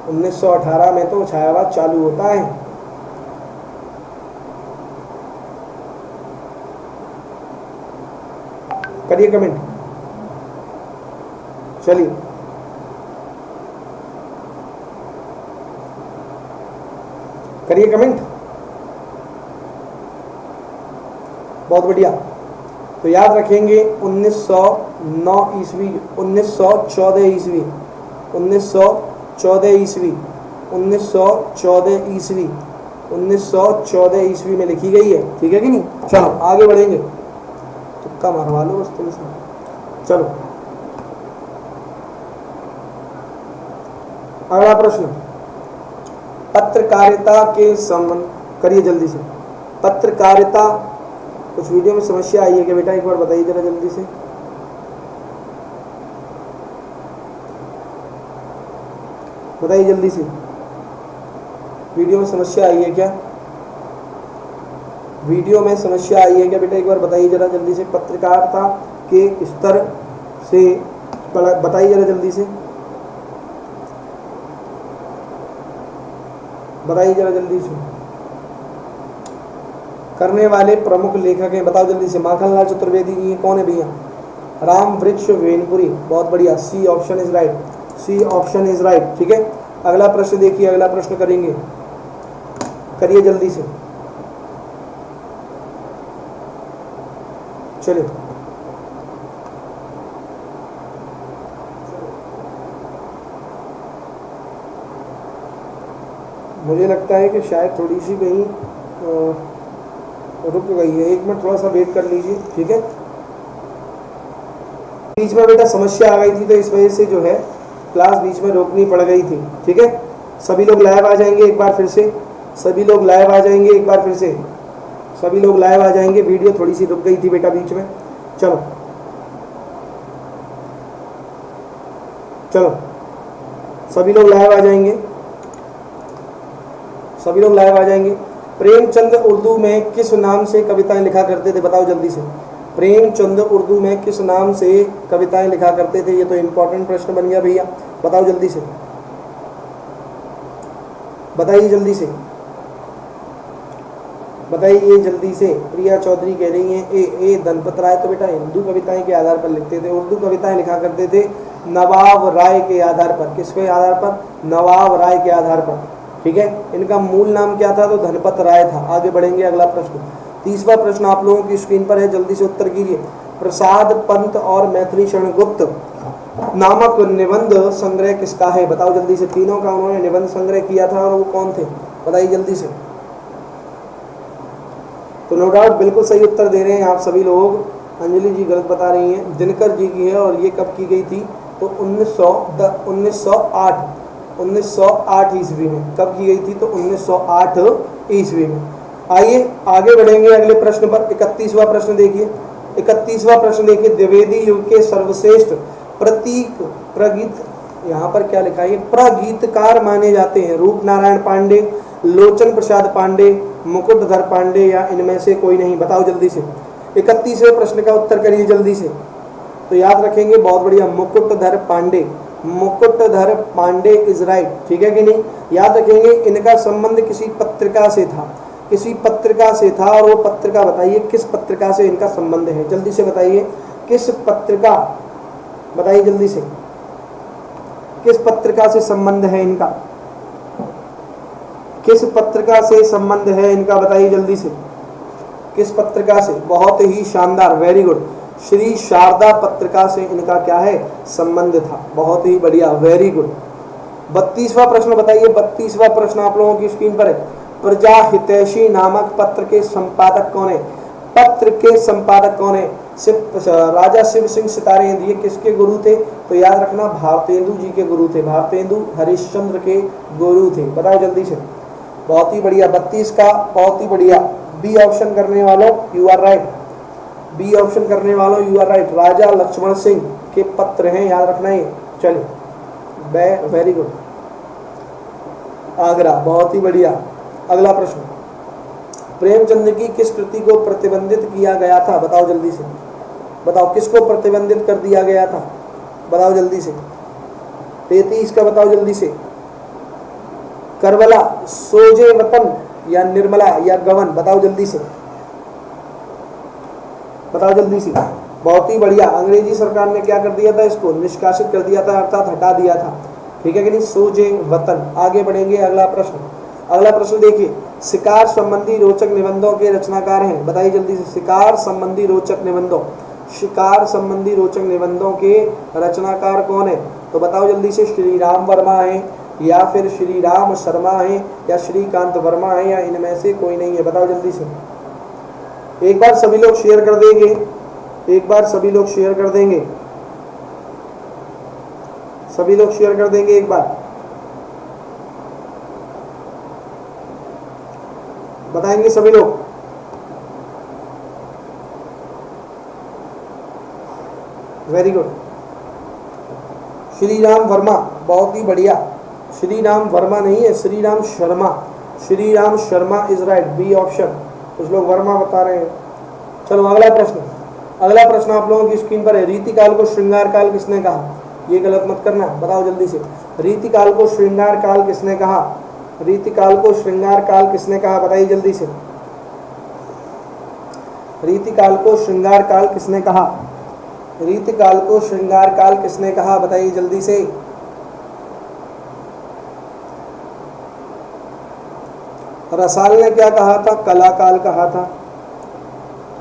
1918 में तो छायावाद चालू होता है। करिए कमेंट, चलिए। करिए कमेंट। बहुत बढ़िया। तो याद रखेंगे 1909 ईस्वी, 1914 ईस्वी, 1914 ईस्वी, 1914 ईस्वी, 1914 ईस्वी में लिखी गई है, ठीक है कि नहीं। चलो आगे बढ़ेंगे, तुक्का मारवा लो बस तुम से। चलो अगला प्रश्न, पत्रकारिता के संबंध, करिए जल्दी से। पत्रकारिता, कुछ वीडियो में समस्या आई है क्या बेटा, एक बार बताइए जरा जल्दी से। बताइए जल्दी से, वीडियो में समस्या आई है क्या, वीडियो में समस्या आई है क्या बेटा, एक बार बताइए जरा जल्दी से। पत्रकारिता के स्तर से बताइए जरा जल्दी से, बताइए जरा जल्दी से। करने वाले प्रमुख लेखक हैं, बताओ जल्दी से। माखनलाल चतुर्वेदी जी कौन है भैया? राम वृक्ष वेनपुरी, बहुत बढ़िया, C option is right, C option is right, ठीक है। अगला प्रश्न देखिए, अगला प्रश्न करेंगे, करिए जल्दी से। चलिए मुझे लगता है कि शायद थोड़ी सी कहीं रुक गई है, एक मिनट थोड़ा सा वेट कर लीजिए, ठीक है। बीच में बेटा समस्या आ गई थी, तो इस वजह से जो है क्लास बीच में रोकनी पड़ गई थी, ठीक है। सभी लोग लाइव आ जाएंगे एक बार फिर से, सभी लोग लाइव आ जाएंगे एक बार फिर से, सभी लोग लाइव आ जाएंगे। वीडियो थोड़ी सी रुक गई थी बेटा बीच में। चलो चलो सभी लोग लाइव आ जाएंगे, सभी लोग लाइव आ जाएंगे। प्रेमचंद उर्दू में किस नाम से कविताएं लिखा करते थे, बताओ जल्दी से। प्रेमचंद उर्दू में किस नाम से कविताएं लिखा करते थे? ये तो इंपॉर्टेंट प्रश्न बन गया भैया, बताओ जल्दी से, बताइए जल्दी से, बताइए जल्दी से। प्रिया चौधरी कह रही हैं ए धनपत राय तो बेटा हिंदू कविताएं के आधार पर लिखते थे, उर्दू कविताएं लिखा करते थे नवाब राय के आधार पर। किसके आधार पर? नवाब राय के आधार पर, ठीक है। इनका मूल नाम क्या था? तो धनपत राय था। आगे बढ़ेंगे, अगला प्रश्न, तीसरा प्रश्न आप लोगों की स्क्रीन पर है, जल्दी से उत्तर कीजिए। प्रसाद पंत और मैथिली शरण गुप्त नामक निबंध संग्रह किसका है? बताओ जल्दी से। तीनों का उन्होंने निबंध संग्रह किया था और वो कौन थे? बताइए जल्दी से। तो नो डाउट बिल्कुल सही उत्तर दे रहे हैं आप सभी लोग। अंजलि जी गलत बता रही हैं, दिनकर जी की है और ये कब की गई थी? तो 1908 ईस्वी में। कब की गई थी? तो 1908 ईस्वी में। आइए आगे बढ़ेंगे अगले प्रश्न पर। 31वां प्रश्न देखिए, 31वां प्रश्न देखिए। द्विवेदी युग के सर्वश्रेष्ठ प्रतीक प्रगीत, यहाँ पर क्या लिखा है? प्रगीतकार माने जाते हैं रूप नारायण पांडे, लोचन प्रसाद पांडे, मुकुटधर पांडे या इनमें से कोई नहीं? बताओ जल्दी से। 31वें प्रश्न का उत्तर करिए जल्दी से। तो याद रखेंगे, बहुत बढ़िया, मुकुटधर पांडे, मुकुटधर पांडे इज राइट, ठीक है कि नहीं। याद रखेंगे इनका संबंध किसी पत्रिका से था, किसी पत्रिका से था, और वो पत्रिका बताइए किस पत्रिका से इनका संबंध है? जल्दी से बताइए किस पत्रिका, बताइए जल्दी से, किस पत्रिका से संबंध है इनका? किस पत्रिका से संबंध है इनका? बताइए जल्दी से, किस पत्रिका से? बहुत ही शानदार, वेरी गुड, श्री शारदा पत्रिका से इनका क्या है? संबंध था। बहुत ही बढ़िया, वेरी गुड। 32वां प्रश्न बताइए। 32वां प्रश्न आप लोगों की स्क्रीन पर है। प्रजा हितैषी नामक पत्र के संपादक कौन है? पत्र के संपादक कौन है? राजा शिव सिंह सितारे। ये किसके गुरु थे? तो याद रखना, भारतेंदु जी के गुरु थे, भारतेंदु हरिश्चंद्र के गुरु थे। बताओ जल्दी से। बहुत ही बढ़िया, 32 का बहुत ही बढ़िया। बी ऑप्शन करने वालों you are right, B option करने वालों you are right. Raja Lakshman Singh के पत्र हैं, याद रखना है। चलिए, वेरी गुड। आगरा, बहुत ही बढ़िया। अगला प्रश्न, प्रेमचंद की किस कृति को प्रतिबंधित किया गया था? बताओ जल्दी से, बताओ किसको प्रतिबंधित कर दिया गया था? बताओ जल्दी से। 33 का बताओ जल्दी से। करबला, सोजे वतन या निर्मला या गवन? बताओ जल्दी से, बताओ जल्दी से। बहुत ही बढ़िया। अंग्रेजी सरकार ने क्या कर दिया था? इसको निष्कासित कर दिया था, अर्थात हटा दिया था, ठीक है कि नहीं। सोजे वतन। आगे बढ़ेंगे, अगला प्रश्न। अगला प्रश्न देखिए, शिकार संबंधी रोचक निबंधों के रचनाकार हैं, बताइए जल्दी से। शिकार संबंधी रोचक निबंधों, शिकार संबंधी रोचक निबंधों के रचनाकार कौन है? तो बताओ जल्दी से। श्री राम वर्मा है, या फिर श्री राम शर्मा है, या श्रीकांत वर्मा है, या इनमें से कोई नहीं है? बताओ जल्दी से। एक बार सभी लोग शेयर कर देंगे, एक बार सभी लोग शेयर कर देंगे, सभी लोग शेयर कर देंगे एक बार। बताएंगे सभी लोग। Very good. श्री राम वर्मा, बहुत ही बढ़िया। श्री राम वर्मा नहीं है, Shri Ram Sharma. Shri Ram Sharma is right, B option. कुछ लोग वर्मा बता रहे हैं। चलो अगला प्रश्न, अगला प्रश्न आप लोगों की स्क्रीन पर है। रीतिकाल को श्रृंगार काल किसने कहा? ये गलत मत करना, बताओ जल्दी से। रीतिकाल को श्रृंगार काल किसने कहा? रीतिकाल को श्रृंगार काल किसने कहा? बताइए जल्दी से। रीतिकाल को श्रृंगार काल किसने कहा? रीतिकाल को श्रृंगार काल किसने कहा? बताइए जल्दी से। रसाल ने क्या कहा था? कला काल कहा था।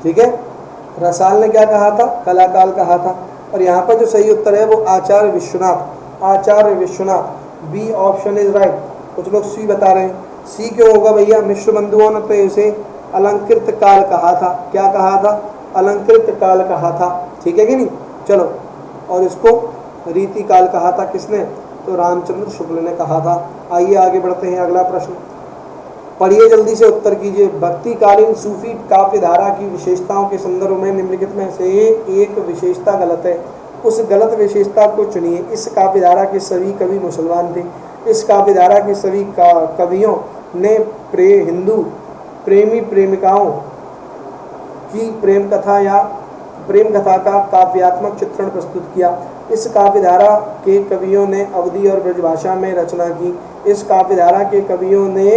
ठीक है, रसाल ने क्या कहा था? कला काल कहा था। और यहाँ पर जो सही उत्तर है वो Acharya Vishwanath, Acharya Vishwanath, B option is right. कुछ लोग सी बता रहे हैं। सी क्यों होगा भैया? मिश्र बंधुओं ने तो इसे अलंकृत काल कहा था। क्या कहा था? अलंकृत काल कहा था। ठीक है कि नहीं? चलो, और इसको रीति काल कहा था किसने? तो रामचंद्र शुक्ल ने कहा था। आइए आगे बढ़ते हैं। अगला प्रश्न पढ़िए जल्दी से, उत्तर कीजिए। भक्तिकालीन सूफी काव्य धारा की विशेषताओं के संदर्भ में निम्नलिखित में से एक विशेषता गलत है, उस गलत विशेषता को चुनिए। इस काव्य धारा के सभी कवि मुसलमान थे। इस काव्य धारा के सभी कवियों ने हिंदू प्रेमी प्रेमिकाओं की प्रेम कथा या प्रेम कथा का काव्यात्मक चित्रण प्रस्तुत किया। इस काव्य धारा के कवियों ने अवधी और ब्रजभाषा में रचना की। इस काव्य धारा के कवियों ने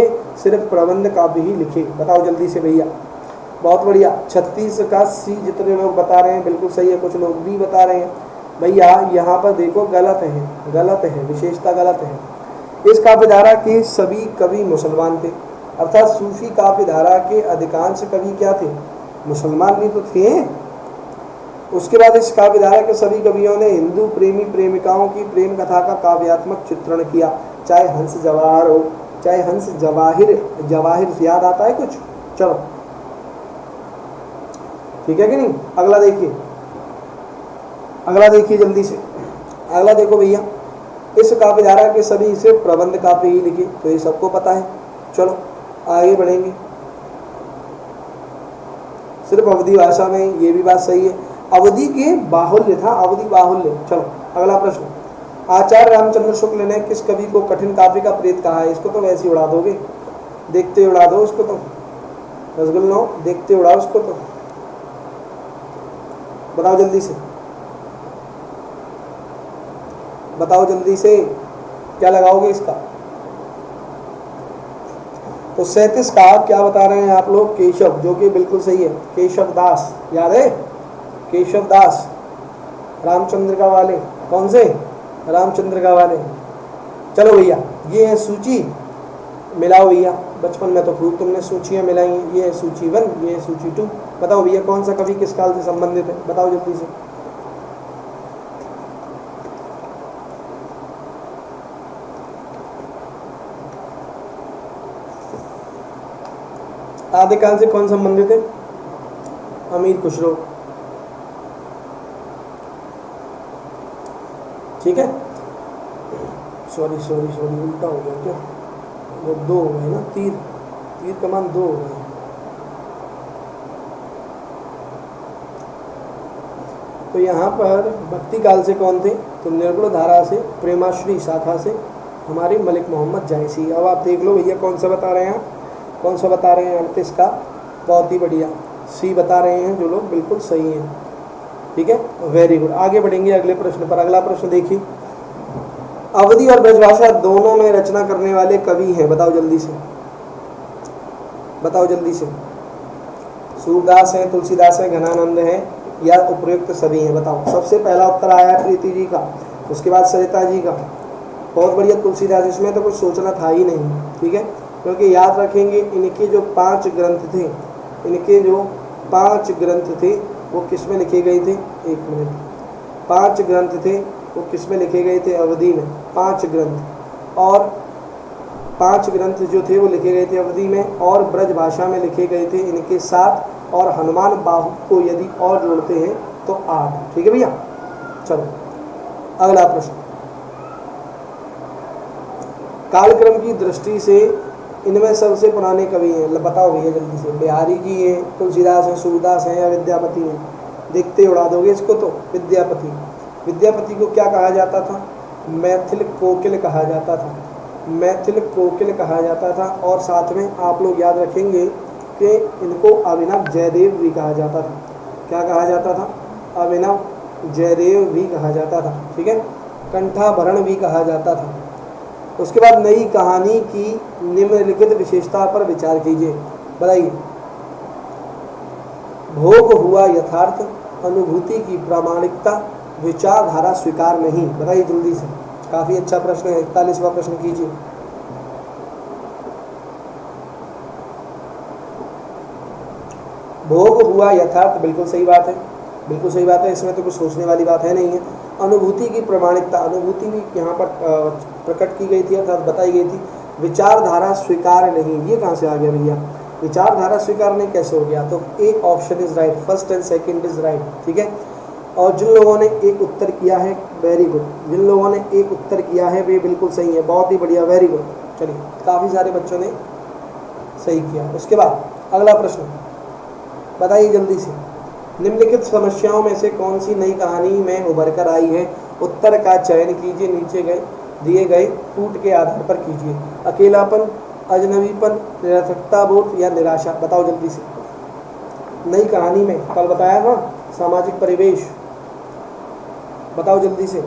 सिर्फ प्रबंध काव्य ही लिखे। बताओ जल्दी से भैया। बहुत बढ़िया। 36 का सी जितने लोग बता रहे हैं बिल्कुल सही है। कुछ लोग भी बता रहे हैं भैया यहाँ पर देखो गलत है, गलत है, विशेषता गलत है। इस काव्य धारा के सभी कवि मुसलमान थे, अर्थात सूफी काव्य धारा के अधिकांश कवि क्या थे? मुसलमान भी तो थे। उसके बाद इस काव्य धारा के सभी कवियों ने हिंदू प्रेमी प्रेमिकाओं की प्रेम कथा का काव्यात्मक चित्रण किया, चाहे हंस जवाहर हो, चाहे हंस जवाहिर। जवाहिर से याद आता है कुछ? चलो ठीक है कि नहीं? अगला देखिए, अगला देखिए जल्दी से। अगला देखो भैया, इस काव्य धारा के सभी से प्रबंध काव्य ही लिखे, तो ये सबको पता है। चलो आगे बढ़ेंगे। सिर्फ अवधी भाषा में, ये भी बात सही है। अवधि के बाहुल्य था, अवधि बाहुल्य। चलो अगला प्रश्न, आचार्य रामचंद्र शुक्ल ने किस कवि को कठिन काव्य का प्रेत कहा है? इसको तो वैसे ही उड़ा दोगे, देखते उड़ा दो उसको तो। रसगुल्लो देखते उड़ाओ उसको तो। बताओ जल्दी से, बताओ जल्दी से, क्या लगाओगे इसका? तो 37 का क्या बता रहे हैं आप लोग? केशव, जो कि बिल्कुल सही है। केशव दास, याद है? केशव दास रामचंद्र का वाले। कौन से? रामचंद्र का वाले। चलो भैया, ये है सूची, मिलाओ भैया। बचपन में तो खूब तुमने सूचियाँ मिलाई हैं। ये है सूची 1, ये है सूची 2। बताओ भैया कौन सा कवि किस काल से संबंधित है? बताओ जल्दी से। आदि काल से कौन संबंधित है? अमीर खुसरो। ठीक है, सॉरी सॉरी सॉरी, उल्टा हो गया क्या? वो 2 हो गए ना, तीर कमान 2 हो गए। तो यहाँ पर भक्ति काल से कौन थे? तो निर्गुण धारा से, प्रेमाश्री शाखा से हमारे मलिक मोहम्मद जायसी। अब आप देख लो भैया कौन सा बता रहे हैं, कौन सा बता रहे हैं? 38 का, बहुत ही बढ़िया। सी बता रहे हैं जो लोग, बिल्कुल सही हैं। ठीक है, वेरी गुड। आगे बढ़ेंगे अगले प्रश्न पर। अगला प्रश्न देखिए, अवधी और ब्रजभाषा दोनों में रचना करने वाले कवि हैं। बताओ जल्दी से, बताओ जल्दी से। सूरदास है, तुलसीदास है, घनानंद है, या उपयुक्त सभी हैं? बताओ। सबसे पहला उत्तर आया है प्रीति जी का, उसके बाद सरिता जी का। बहुत बढ़िया, तुलसीदास। इसमें तो कुछ सोचना था ही नहीं। ठीक है, क्योंकि याद रखेंगे इनके जो 5 ग्रंथ थे, इनके जो 5 ग्रंथ थे वो किस में लिखे गए थे, एक मिनट, 5 ग्रंथ थे वो किस में लिखे गए थे, अवधि में, 5 ग्रंथ, और 5 ग्रंथ जो थे वो लिखे गए थे अवधि में और ब्रज भाषा में लिखे गए थे इनके 7, और हनुमान बाहु को यदि और जोड़ते हैं तो 8। ठीक है भैया। चलो अगला प्रश्न, कालक्रम की दृष्टि से इनमें सबसे पुराने कवि हैं, बताओ भैया जल्दी से। बिहारी जी हैं, तुलसीदास हैं, सूरदास हैं या विद्यापति हैं? देखते उड़ा दोगे इसको तो। विद्यापति, विद्यापति को क्या कहा जाता था, मैथिल कोकिल कहा जाता था, मैथिल कोकिल कहा जाता था। और साथ में आप लोग याद रखेंगे कि इनको अभिनव जयदेव भी कहा जाता था। क्या कहा जाता था, अभिनव जयदेव भी कहा जाता था। ठीक है, कंठाभरण भी कहा जाता था। उसके बाद नई कहानी की निम्नलिखित विशेषता पर विचार कीजिए, बताइए। भोग हुआ यथार्थ, अनुभूति की प्रामाणिकता, विचारधारा स्वीकार नहीं। बताइए जल्दी से, काफी अच्छा प्रश्न है। 41वां प्रश्न कीजिए। भोग हुआ यथार्थ, बिल्कुल सही बात है, बिल्कुल सही बात है, इसमें तो कुछ सोचने वाली बात है नहीं है। अनुभूति की प्रामाणिकता, अनुभूति भी यहाँ पर प्रकट की गई थी अर्थात बताई गई थी। विचारधारा स्वीकार नहीं, ये कहाँ से आ गया भैया, विचारधारा स्वीकार नहीं कैसे हो गया? तो ए option is right, first and second is right. ठीक है, और जिन लोगों ने एक उत्तर किया है, वेरी गुड, जिन लोगों ने एक उत्तर किया है वे बिल्कुल सही है, बहुत ही बढ़िया, वेरी गुड। चलिए, काफ़ी सारे बच्चों ने सही किया। उसके बाद अगला प्रश्न बताइए जल्दी से, निम्नलिखित समस्याओं में से कौन सी नई कहानी में उभर कर आई है? उत्तर का चयन कीजिए, नीचे दिए गए टूट के आधार पर कीजिए। अकेलापन, अजनबीपन, निरर्थकता बोध या निराशा? बताओ जल्दी से। नई कहानी में कल बताया ना, सामाजिक परिवेश, बताओ जल्दी से,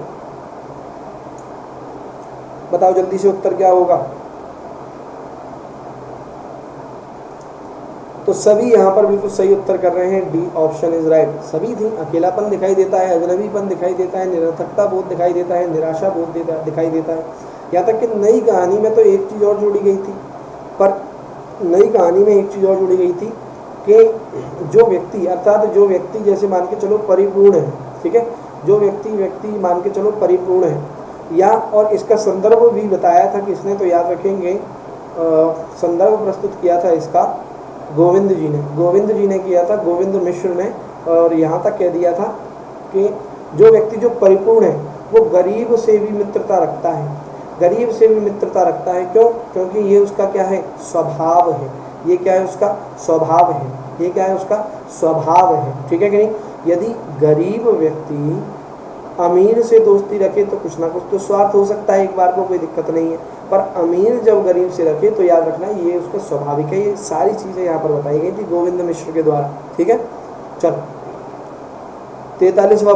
बताओ जल्दी से उत्तर क्या होगा? तो सभी यहाँ पर बिल्कुल सही उत्तर कर रहे हैं, डी ऑप्शन इज राइट, सभी थी। अकेलापन दिखाई देता है, अजनबीपन दिखाई देता है, निरर्थकता बोध दिखाई देता है, निराशा बोध दिखाई देता है। यहाँ तक कि नई कहानी में तो एक चीज़ और जोड़ी गई थी, पर नई कहानी में एक चीज़ और जोड़ी गई थी कि जो व्यक्ति, अर्थात जो व्यक्ति जैसे मान के चलो परिपूर्ण है, ठीक है, जो व्यक्ति मान के चलो परिपूर्ण है, या और इसका संदर्भ भी बताया था कि इसने, तो याद रखेंगे संदर्भ प्रस्तुत किया था इसका गोविंद जी ने किया था, गोविंद मिश्र ने। और यहाँ तक कह दिया था कि जो व्यक्ति जो परिपूर्ण है वो गरीब से भी मित्रता रखता है, गरीब से भी मित्रता रखता है। क्यों? क्योंकि ये उसका क्या है, स्वभाव है। ये क्या है, उसका स्वभाव है। ये क्या है, उसका स्वभाव है। ठीक है कि नहीं? यदि गरीब व्यक्ति अमीर से दोस्ती रखे तो कुछ ना कुछ तो स्वार्थ हो सकता है, एक बार को कोई दिक्कत नहीं है, पर अमीर जब गरीब से रखे तो याद रखना ये उसका स्वाभाविक है। ये सारी चीज़ें यहाँ पर बताई गई थी गोविंद मिश्र के द्वारा। ठीक है, चलो 43वां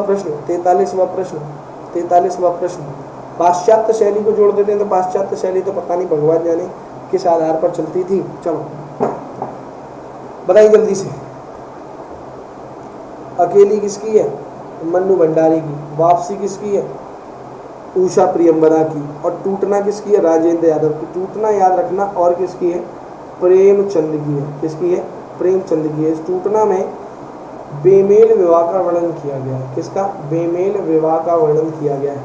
प्रश्न, पाश्चात्य शैली को जोड़ देते हैं। तो पाश्चात्य शैली तो पता नहीं भगवान जाने किस आधार पर चलती थी। चलो बताइए जल्दी से, अकेली किसकी है, मन्नू भंडारी की। वापसी किसकी है, उषा प्रियंवदा की। और टूटना किसकी है, राजेंद्र यादव की। टूटना याद रखना और किसकी है, प्रेमचंद की है। किसकी है, प्रेमचंद की है। इस टूटना में बेमेल विवाह का वर्णन किया गया है। किसका, बेमेल विवाह का वर्णन किया गया है।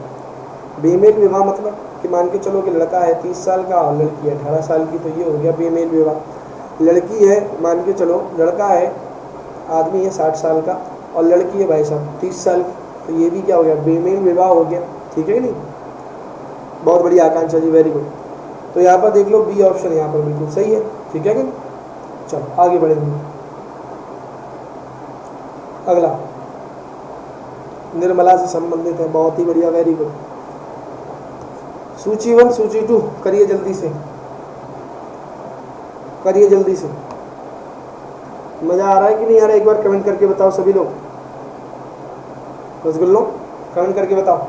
बेमेल विवाह मतलब कि मान के चलो कि लड़का है 30 साल का और लड़की है 18 साल की, तो ये हो गया बेमेल विवाह। लड़की है मान के चलो, लड़का है आदमी है 60 साल का और लड़की है भाई साहब 30 साल की, तो ये भी क्या हो गया, बेमेल विवाह हो गया। ठीक है कि नहीं? बहुत बढ़िया आकांक्षा जी, वेरी गुड। तो यहाँ पर देख लो बी ऑप्शन यहाँ पर बिल्कुल सही है। ठीक है कि? चलो आगे बढ़ेंगे। अगला निर्मला से संबंधित है, बहुत ही बढ़िया, वेरी गुड। सूची 1 सूची 2 करिए जल्दी से, करिए जल्दी से। मजा आ रहा है कि नहीं आ रहा है, एक बार कमेंट करके बताओ सभी लोग। रसगुल्लो कमेंट करके बताओ।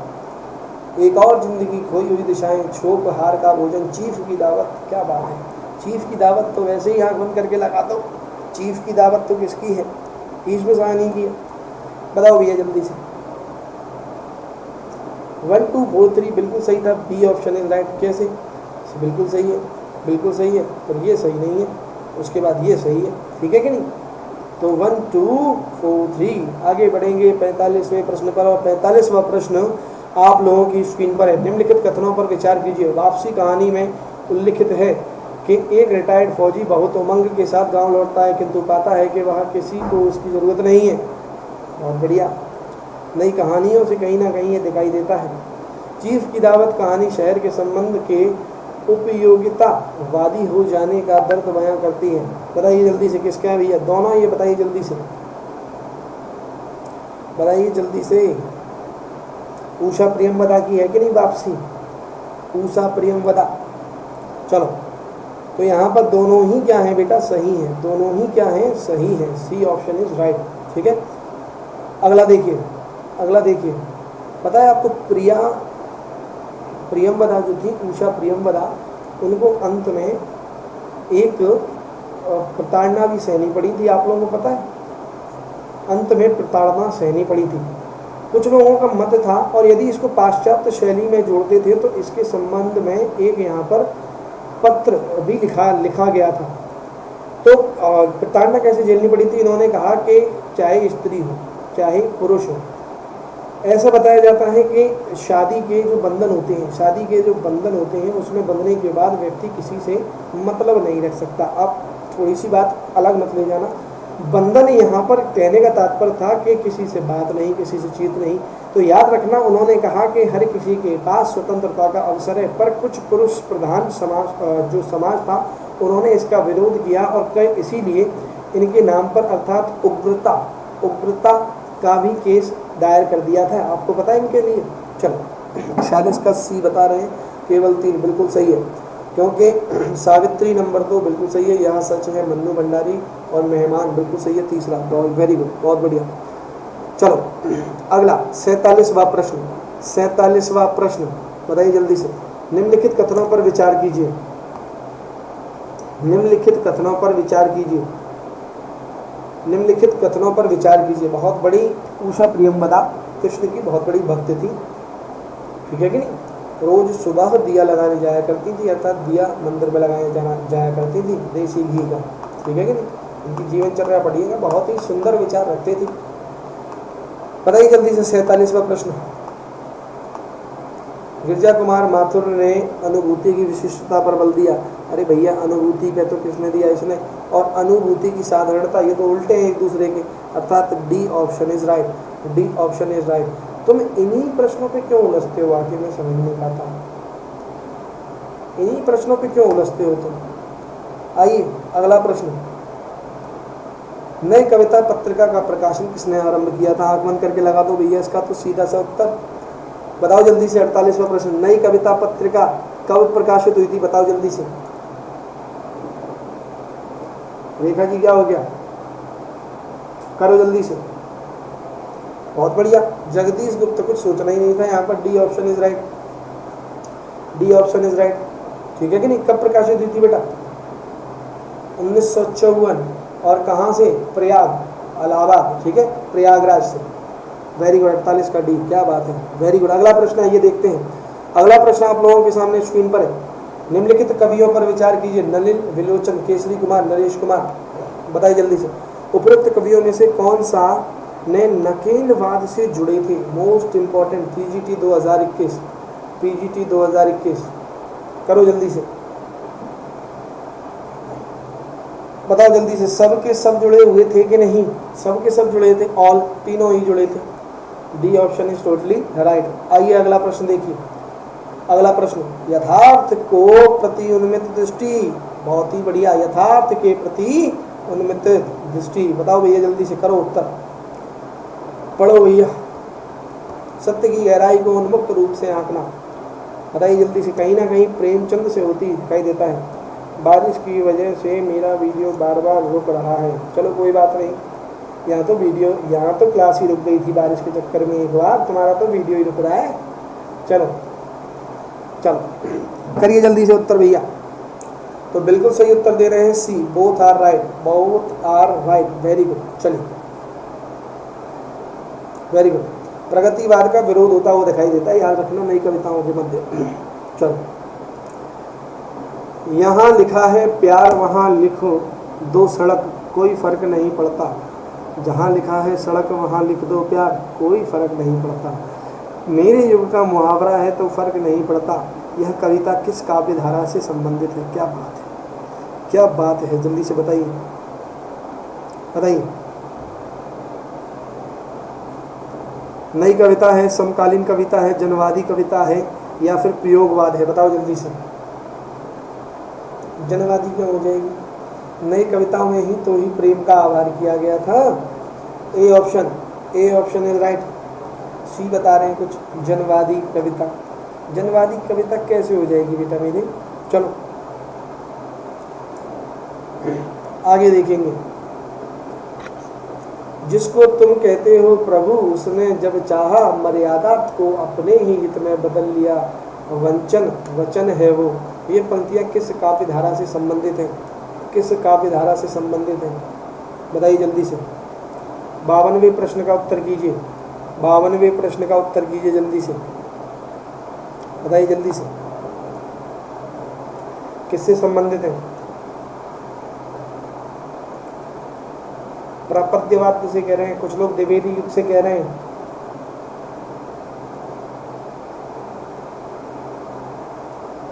एक और जिंदगी, खोई हुई दिशाएं, छोप हार का भोजन, चीफ की दावत। क्या बात है, चीफ की दावत तो वैसे ही आँख बंद करके लगा दो। चीफ की दावत तो किसकी है, इसमें शायनी की है। बताओ भैया जल्दी से। 1 2 4 3 बिल्कुल सही था, बी ऑप्शन इज राइट। कैसे, बिल्कुल सही है। बिल्कुल सही है, पर ये सही नहीं है, उसके बाद ये सही है, ठीक है कि नहीं। तो 1 2 4 3 आगे बढ़ेंगे 45वें प्रश्न पर। और 45वां प्रश्न आप लोगों की स्क्रीन पर है। निम्नलिखित कथनों पर विचार कीजिए। वापसी कहानी में उल्लिखित है कि एक रिटायर्ड फौजी बहुत उमंग के साथ गांव लौटता है, किंतु पाता है कि वह किसी को उसकी ज़रूरत नहीं है। बहुत बढ़िया, नई कहानियों से कहीं ना कहीं ये दिखाई देता है। चीफ की दावत कहानी शहर के संबंध के उपयोगितावादी हो जाने का दर्द बयां करती है। बताइए जल्दी से किसका है भैया, दोनों, ये बताइए जल्दी से, बताइए जल्दी से। उषा प्रियमवदा की है कि नहीं वापसी, उषा प्रियमवदा। चलो, तो यहाँ पर दोनों ही क्या है बेटा, सही है, दोनों ही क्या है, सही है, सी ऑप्शन इज राइट, ठीक है। अगला देखिए, अगला देखिए, पता है आपको प्रियमवदा जो थी, उषा प्रियमवदा, उनको अंत में एक प्रताड़ना भी सहनी पड़ी थी। आप लोगों को पता है, अंत में प्रताड़ना सहनी पड़ी थी। कुछ लोगों का मत था, और यदि इसको पाश्चात्य शैली में जोड़ते थे तो इसके संबंध में एक यहाँ पर पत्र भी लिखा गया था। तो प्रताड़ना कैसे झेलनी पड़ी थी, इन्होंने कहा कि चाहे स्त्री हो चाहे पुरुष हो, ऐसा बताया जाता है कि शादी के जो बंधन होते हैं, उसमें बंधने के बाद व्यक्ति किसी से मतलब नहीं रख सकता। अब थोड़ी सी बात अलग मत ले जाना, बंधन यहाँ पर कहने का तात्पर्य था कि किसी से बात नहीं, किसी से चीत नहीं। तो याद रखना, उन्होंने कहा कि हर किसी के पास स्वतंत्रता का अवसर है, पर कुछ पुरुष प्रधान समाज था, उन्होंने इसका विरोध किया और इसीलिए इनके नाम पर अर्थात उग्रता का भी केस दायर कर दिया था। आपको पता है इनके लिए। चलो, शायद इसका सी बता रहे हैं, केवल 3 बिल्कुल सही है, क्योंकि सावित्री नंबर 2 बिल्कुल सही है, यहाँ सच है मन्नू भंडारी, और मेहमान बिल्कुल सही है, तीसरा। वेरी गुड, बहुत बढ़िया। चलो अगला 47वां प्रश्न, बताइए जल्दी से। निम्नलिखित कथनों पर विचार कीजिए, निम्नलिखित कथनों पर विचार कीजिए। बहुत बड़ी उषा प्रियमवदा कृष्ण की बहुत बड़ी भक्त थी, ठीक है कि नहीं। रोज सुबह दिया लगाने जाया करती थी, अर्थात दिया मंदिर में लगाने जाया करती थी देसी घी का, ठीक है कि नहीं। इनकी जीवनचर्या पढ़िएगा, बहुत ही सुंदर विचार रखते थे। बताइए जल्दी से 47वां प्रश्न। गिरजा कुमार माथुर ने अनुभूति की विशिष्टता पर बल दिया। अरे भैया, अनुभूति पे तो किसने दिया, इसने। और अनुभूति की साधारणता, ये तो उल्टे हैं एक दूसरे के, अर्थात D option is right, D option is right. तुम इन्हीं प्रश्नों पे क्यों उलझते हो, आखिर मैं समझ नहीं पाता, इन्हीं प्रश्नों पे क्यों उलझते हो तुम। आइए अगला प्रश्न। नई कविता पत्रिका का प्रकाशन किसने आरंभ किया था। आंख बंद करके लगा दो भैया, इसका तो सीधा सा उत्तर बताओ जल्दी से। 48वां प्रश्न, नई कविता पत्रिका कब प्रकाशित हुई थी, बताओ जल्दी से। रेखा जी क्या हो गया, करो जल्दी से। बहुत बढ़िया, जगदीश गुप्त, कुछ सोचना ही नहीं था यहाँ पर, D option is right, D option is right, ठीक है कि नहीं। कब प्रकाशित हुई थी बेटा, 1954, और कहाँ से, प्रयाग, इलाहाबाद, ठीक है, प्रयागराज से। वेरी गुड, 48 का डी, क्या बात है, वेरी गुड। अगला प्रश्न है, ये देखते हैं। अगला प्रश्न आप लोगों के सामने स्क्रीन पर है। निम्नलिखित कवियों पर विचार कीजिए। नलिन, विलोचन, केसरी कुमार, नरेश कुमार। बताइए जल्दी से। उपरोक्त कवियों में से कौन सा ने नकेलवाद से जुड़े थे। मोस्ट इंपॉर्टेंट, पीजीटी 2021, पीजीटी 2021, करो जल्दी से, बताओ जल्दी से। सब के सब जुड़े हुए थे कि नहीं, सब के सब जुड़े थे, ऑल, तीनों ही जुड़े थे। D option is totally right. आइए अगला प्रश्न देखिए। अगला प्रश्न, यथार्थ को प्रति उन्मित दृष्टि। बहुत ही बढ़िया, यथार्थ के प्रति उन्मित दृष्टि। बताओ भैया जल्दी से, करो उत्तर, पढ़ो भैया। सत्य की गहराई को उन्मुक्त रूप से आंकना। बताइए जल्दी से। कहीं ना कहीं प्रेमचंद से होती दिखाई देता है। बारिश की वजह से मेरा वीडियो बार बार रुक रहा है। चलो कोई बात नहीं, यहाँ तो क्लास ही रुक गई थी बारिश के चक्कर में एक बार, तुम्हारा तो वीडियो ही रुक रहा है। चलो करिए जल्दी से उत्तर भैया। तो बिल्कुल सही उत्तर दे रहे हैं, C, both are right, both are right, very good. चलिए, वेरी गुड। प्रगतिवाद का विरोध होता हुआ दिखाई देता है, याद रखना, नई कविताओं के मध्य। चलो यहाँ लिखा है प्यार वहाँ लिखो दो सड़क, कोई फ़र्क नहीं पड़ता। जहाँ लिखा है सड़क वहाँ लिख दो प्यार, कोई फ़र्क नहीं पड़ता। मेरे युग का मुहावरा है तो फ़र्क नहीं पड़ता। यह कविता किस काव्य धारा से संबंधित है? क्या बात है, क्या बात है, जल्दी से बताइए बताइए। नई कविता है, समकालीन कविता है, जनवादी कविता है, या फिर प्रयोगवाद है? बताओ जल्दी से। जनवादी क्यों हो जाएगी? नई कविताओं में ही तो ही प्रेम का आभार किया गया था। A option, A option is right. C बता रहे हैं कुछ, जनवादी कविता। जनवादी कविता कैसे हो जाएगी बेटा मेरे? चलो आगे देखेंगे। जिसको तुम कहते हो प्रभु उसने जब चाहा, मर्यादा को अपने ही हित में बदल लिया, वंचन वचन है वो। ये पंक्तियाँ किस काव्य धारा से संबंधित हैं? किस काव्य धारा से संबंधित हैं? बताइए जल्दी से। 52वें प्रश्न का उत्तर कीजिए, 52वें प्रश्न का उत्तर कीजिए जल्दी से, बताइए जल्दी से। किससे संबंधित है? प्रापद्यवाद किसे कह रहे हैं? कुछ लोग द्विवेदी युग से कह रहे हैं।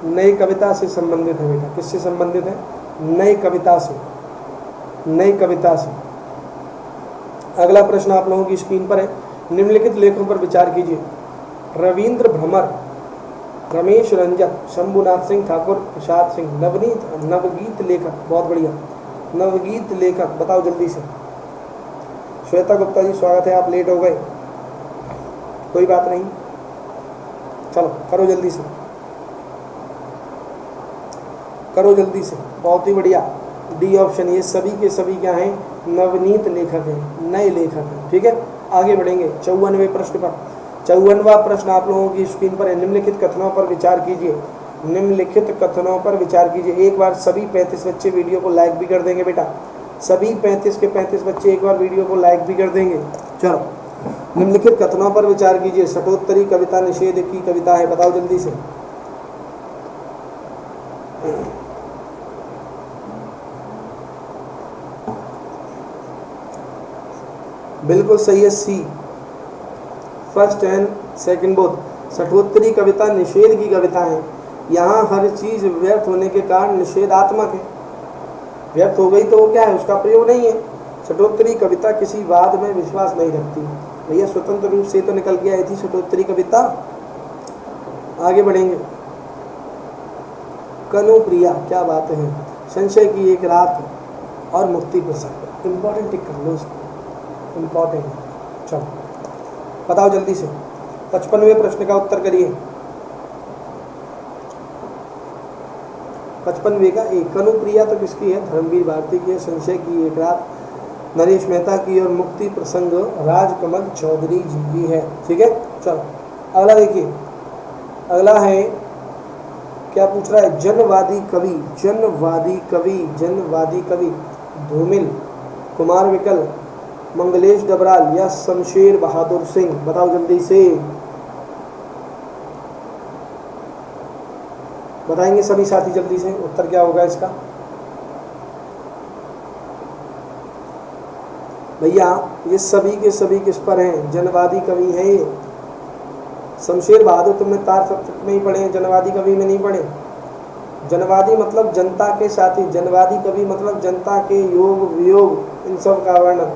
नई कविता से संबंधित है बेटा। किससे संबंधित है? नई कविता से, नई कविता से। अगला प्रश्न आप लोगों की स्क्रीन पर है। निम्नलिखित लेखों पर विचार कीजिए। रविंद्र भ्रमर, रमेश रंजन, शंभुनाथ सिंह ठाकुर, प्रसाद सिंह। नवगीत लेखक, बहुत बढ़िया, नवगीत लेखक बताओ जल्दी से। श्वेता गुप्ता जी स्वागत है, आप लेट हो गए, कोई बात नहीं, चलो करो जल्दी से, करो जल्दी से, बहुत ही बढ़िया। डी ऑप्शन, ये सभी के सभी क्या हैं? नवनीत लेखक हैं, नए लेखक हैं। ठीक है, आगे बढ़ेंगे 54वें प्रश्न पर। 54वां प्रश्न आप लोगों की स्क्रीन पर है। निम्नलिखित कथनों पर विचार कीजिए, निम्नलिखित कथनों पर विचार कीजिए। एक बार सभी 35 बच्चे वीडियो को लाइक भी कर देंगे बेटा, सभी 35 के 35 बच्चे एक बार वीडियो को लाइक भी कर देंगे। चलो, निम्नलिखित कथनों पर विचार कीजिए। षटोत्तरी कविता निषेध की कविता है, बताओ जल्दी से। बिल्कुल सही है, सी, फर्स्ट एंड सेकंड बोथ। षटोत्तरी कविता निषेध की कविता है। यहाँ हर चीज़ व्यर्थ होने के कारण निषेधात्मक है। व्यर्थ हो गई तो वो क्या है? उसका प्रयोग नहीं है। षटोत्तरी कविता किसी वाद में विश्वास नहीं रखती। भैया स्वतंत्र रूप से तो निकल के आई थी षटोत्तरी कविता। आगे बढ़ेंगे। कनुप्रिया, क्या बात है। संशय की एक रात और मुक्ति प्रसंग, इम्पोर्टेंट टिक कर लो उसको, इम्पोर्टेंट। चलो बताओ जल्दी से। 55वें प्रश्न का उत्तर करिए। 55वें का एक। कनुप्रिया तो किसकी है? धर्मवीर भारती की है। संशय की एक रात नरेश मेहता की, और मुक्ति प्रसंग राजकमल चौधरी जी की है। ठीक है, चलो अगला देखिए। अगला है, क्या पूछ रहा है? जनवादी कवि, जनवादी कवि, जनवादी कवि धूमिल, कुमार विकल, मंगलेश डबराल या शमशेर बहादुर सिंह? बताओ जल्दी से, बताएंगे सभी साथी जल्दी से। उत्तर क्या होगा इसका? भैया ये सभी के सभी किस पर हैं? जनवादी कवि हैं ये। शमशेर बहादुर तुमने तार सप्तक में ही पढ़े हैं, जनवादी कवि में नहीं पढ़े। जनवादी मतलब जनता के साथी, जनवादी कवि मतलब जनता के योग वियोग इन सब का वर्णन।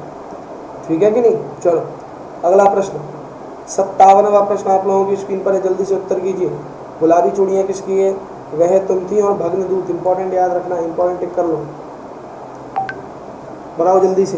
ठीक है कि नहीं? चलो अगला प्रश्न, 57वां प्रश्न आप लोगों की स्क्रीन पर है, जल्दी से उत्तर कीजिए। गुलाबी चूड़ियाँ किसकी है? वह तुम थी और भग्नदूत। इंपॉर्टेंट याद रखना, इंपॉर्टेंट टिक कर लो, बताओ जल्दी से।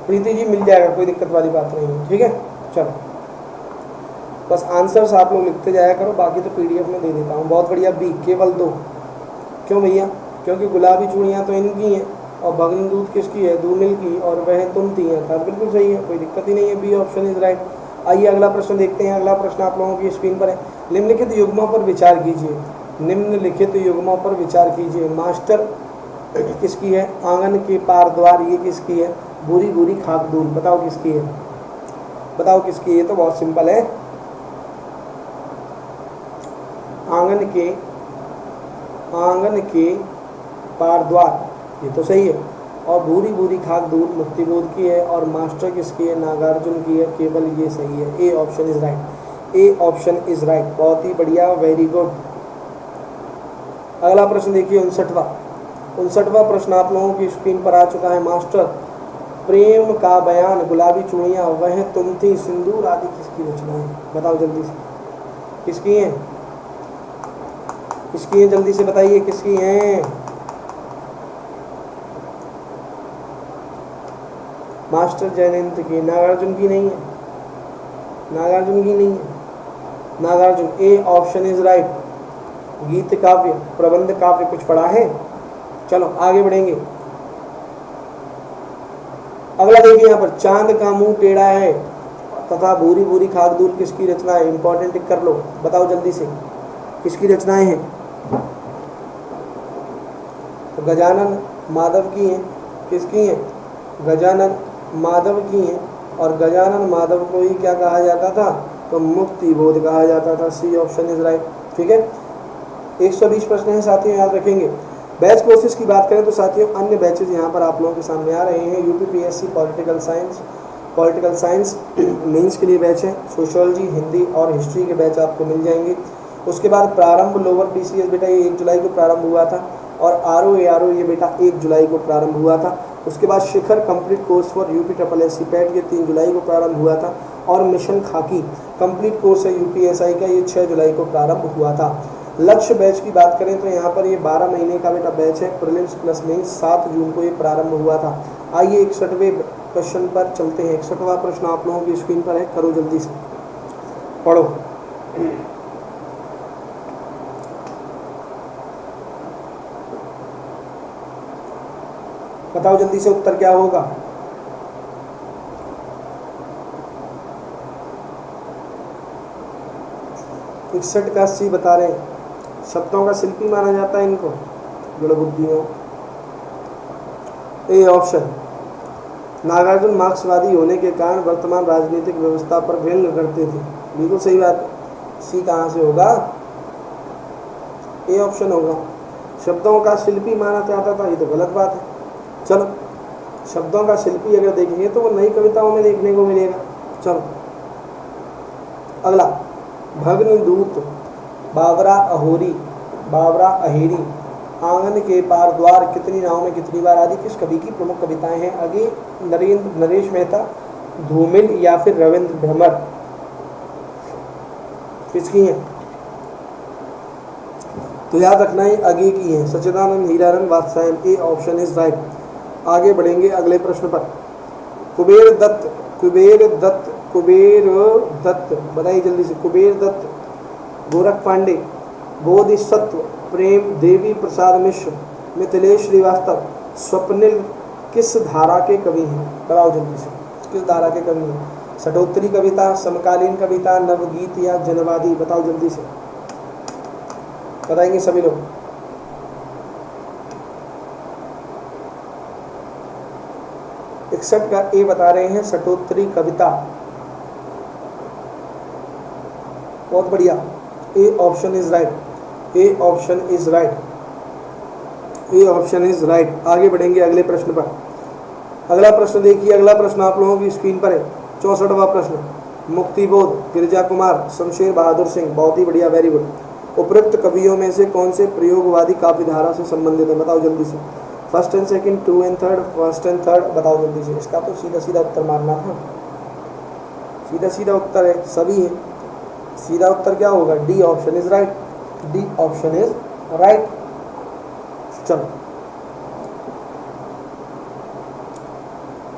प्रीति जी मिल जाएगा, कोई दिक्कत वाली बात नहीं है। ठीक है, चलो बस आंसर्स आप लोग लिखते जाया करो, बाकी तो पीडीएफ में दे देता हूँ। बहुत बढ़िया, बी, केवल 2। क्यों भैया? क्योंकि गुलाबी चूड़ियाँ तो इनकी हैं और भग्नदूत किसकी है? धूमिल की, और वह तुम थी अर्थात बिल्कुल सही है, कोई दिक्कत ही नहीं है। B option is right. आइए अगला प्रश्न देखते हैं। अगला प्रश्न आप लोगों की स्क्रीन पर है। निम्नलिखित युग्मों पर विचार कीजिए। निम्नलिखित युग्मों पर विचार कीजिए। मास्टर किसकी है? आंगन के पार द्वार, ये किसकी है? बुरी बुरी खाक दूर, बताओ किसकी है? बताओ किसकी है? ये तो बहुत सिंपल है, आंगन के पार द्वार, ये तो सही है। और भूरी भूरी खाक दूर मुक्तिबोध की है। और मास्टर किसकी है? नागार्जुन की है। केवल ये सही है, ए option is right, A option is right. बहुत ही बढ़िया, वेरी गुड। अगला प्रश्न देखिए 59वां प्रश्न आप लोगों की स्क्रीन पर आ चुका है। मास्टर प्रेम का बयान, गुलाबी चूड़ियाँ, वह तुम थी, सिंदूर आदि किसकी रचना है? बताओ जल्दी से, किसकी है? किसकी है? जल्दी से बताइए किसकी है? मास्टर जयनेन्द्र की। नागार्जुन की नहीं है, नागार्जुन की नहीं है। Nagarjun, A option is right. गीत काव्य, प्रबंध काव्य कुछ पढ़ा है? चलो आगे बढ़ेंगे। अगला देखिए यहाँ पर, चांद का मुंह टेढ़ा है तथा भूरी भूरी खाक दूर किसकी रचना है? इंपॉर्टेंट टिक कर लो, बताओ जल्दी से किसकी रचनाएं हैं? तो गजानन माधव की हैं। किसकी हैं? गजानन माधव की हैं। और गजानन माधव को ही क्या कहा जाता था? तो मुक्ति बोध कहा जाता था। C option is right. ठीक है, 120 प्रश्न हैं साथियों, याद रखेंगे। बैच कोर्सेज की बात करें तो साथियों अन्य बैचेज यहाँ पर आप लोगों के सामने आ रहे हैं। यूपीपीएससी पॉलिटिकल साइंस मेंस के लिए बैच है। सोशियोलॉजी, हिंदी और हिस्ट्री के बैच आपको मिल जाएंगे। उसके बाद प्रारंभ लोअर पीसीएस बेटा ये 1 जुलाई को प्रारंभ हुआ था। और आरओ ये बेटा 1 जुलाई को प्रारंभ हुआ था। उसके बाद Shikhar complete course for UP PET ये 3 जुलाई को प्रारंभ हुआ था। और मिशन खाकी कंप्लीट कोर्स है यूपीएसआई का, ये 6 जुलाई को प्रारंभ हुआ था। लक्ष्य बैच की बात करें तो यहाँ पर ये 12 महीने का बेटा बैच है। प्रीलिम्स प्लस मेंस 7 जून को ये प्रारंभ हुआ था। आइए 61वें क्वेश्चन पर चलते हैं। 61वां प्रश्न आप लोगों की स्क्रीन पर है, करो जल्दी से, पढ़ो। बताओ जल्दी से उत्तर क्या होगा? इकसठ का सी बता रहे हैं। शब्दों का शिल्पी माना जाता है इनको, गुणबुद्धियों। ए ऑप्शन, नागार्जुन मार्क्सवादी होने के कारण वर्तमान राजनीतिक व्यवस्था पर व्यंग्य करते थे। बिल्कुल सही बात। सी कहाँ से होगा? ए ऑप्शन होगा। शब्दों का शिल्पी माना जाता था, ये तो गलत बात है। चलो, शब्दों का शिल्पी अगर देखेंगे तो वो नई कविताओं में देखने को मिलेगा। चलो अगला, भग्नदूत, बावरा अहेरी, आंगन के पार द्वार, कितनी नाव में कितनी बार आदि किस कवि की प्रमुख कविताएं हैं? आगे नरेश मेहता, धूमिल या फिर रविंद्र भ्रमर, किसकी हैं? तो याद रखना है आगे की हैं, Sachchidanand, Hiranand, Vatsyayan. A option is right. आगे बढ़ेंगे अगले प्रश्न पर। कुबेर दत्त बताइए जल्दी से। कुबेर दत्त, गोरख पांडे, बोधिसत्व, प्रेम, देवी प्रसाद मिश्र, मिथिलेश श्रीवास्तव, स्वप्निल किस धारा के कवि हैं? बताओ जल्दी से, किस धारा के कवि हैं? शतोत्तरी कविता, समकालीन कविता, नवगीत या जनवादी? बताओ जल्दी से, बताएंगे सभी लोग। इकसठ का ए बता रहे हैं, शतोत्तरी कविता। बहुत बढ़िया, ए option is right. A option is right. A option is right. आगे बढ़ेंगे अगले प्रश्न पर। अगला प्रश्न देखिए, अगला प्रश्न आप लोगों की स्क्रीन पर है, 64वां प्रश्न। मुक्तिबोध, गिरिजा कुमार, शमशेर बहादुर सिंह। बहुत ही बढ़िया, वेरी गुड। उपरोक्त कवियों में से कौन से प्रयोगवादी काव्य धारा से संबंधित है? बताओ जल्दी से। First and second, 2 and 3, first and third, बताओ जल्दी से। इसका तो सीधा सीधा उत्तर मारना था, सीधा सीधा उत्तर है, सभी है। सीधा उत्तर क्या होगा? D option is right. D option is right. चलो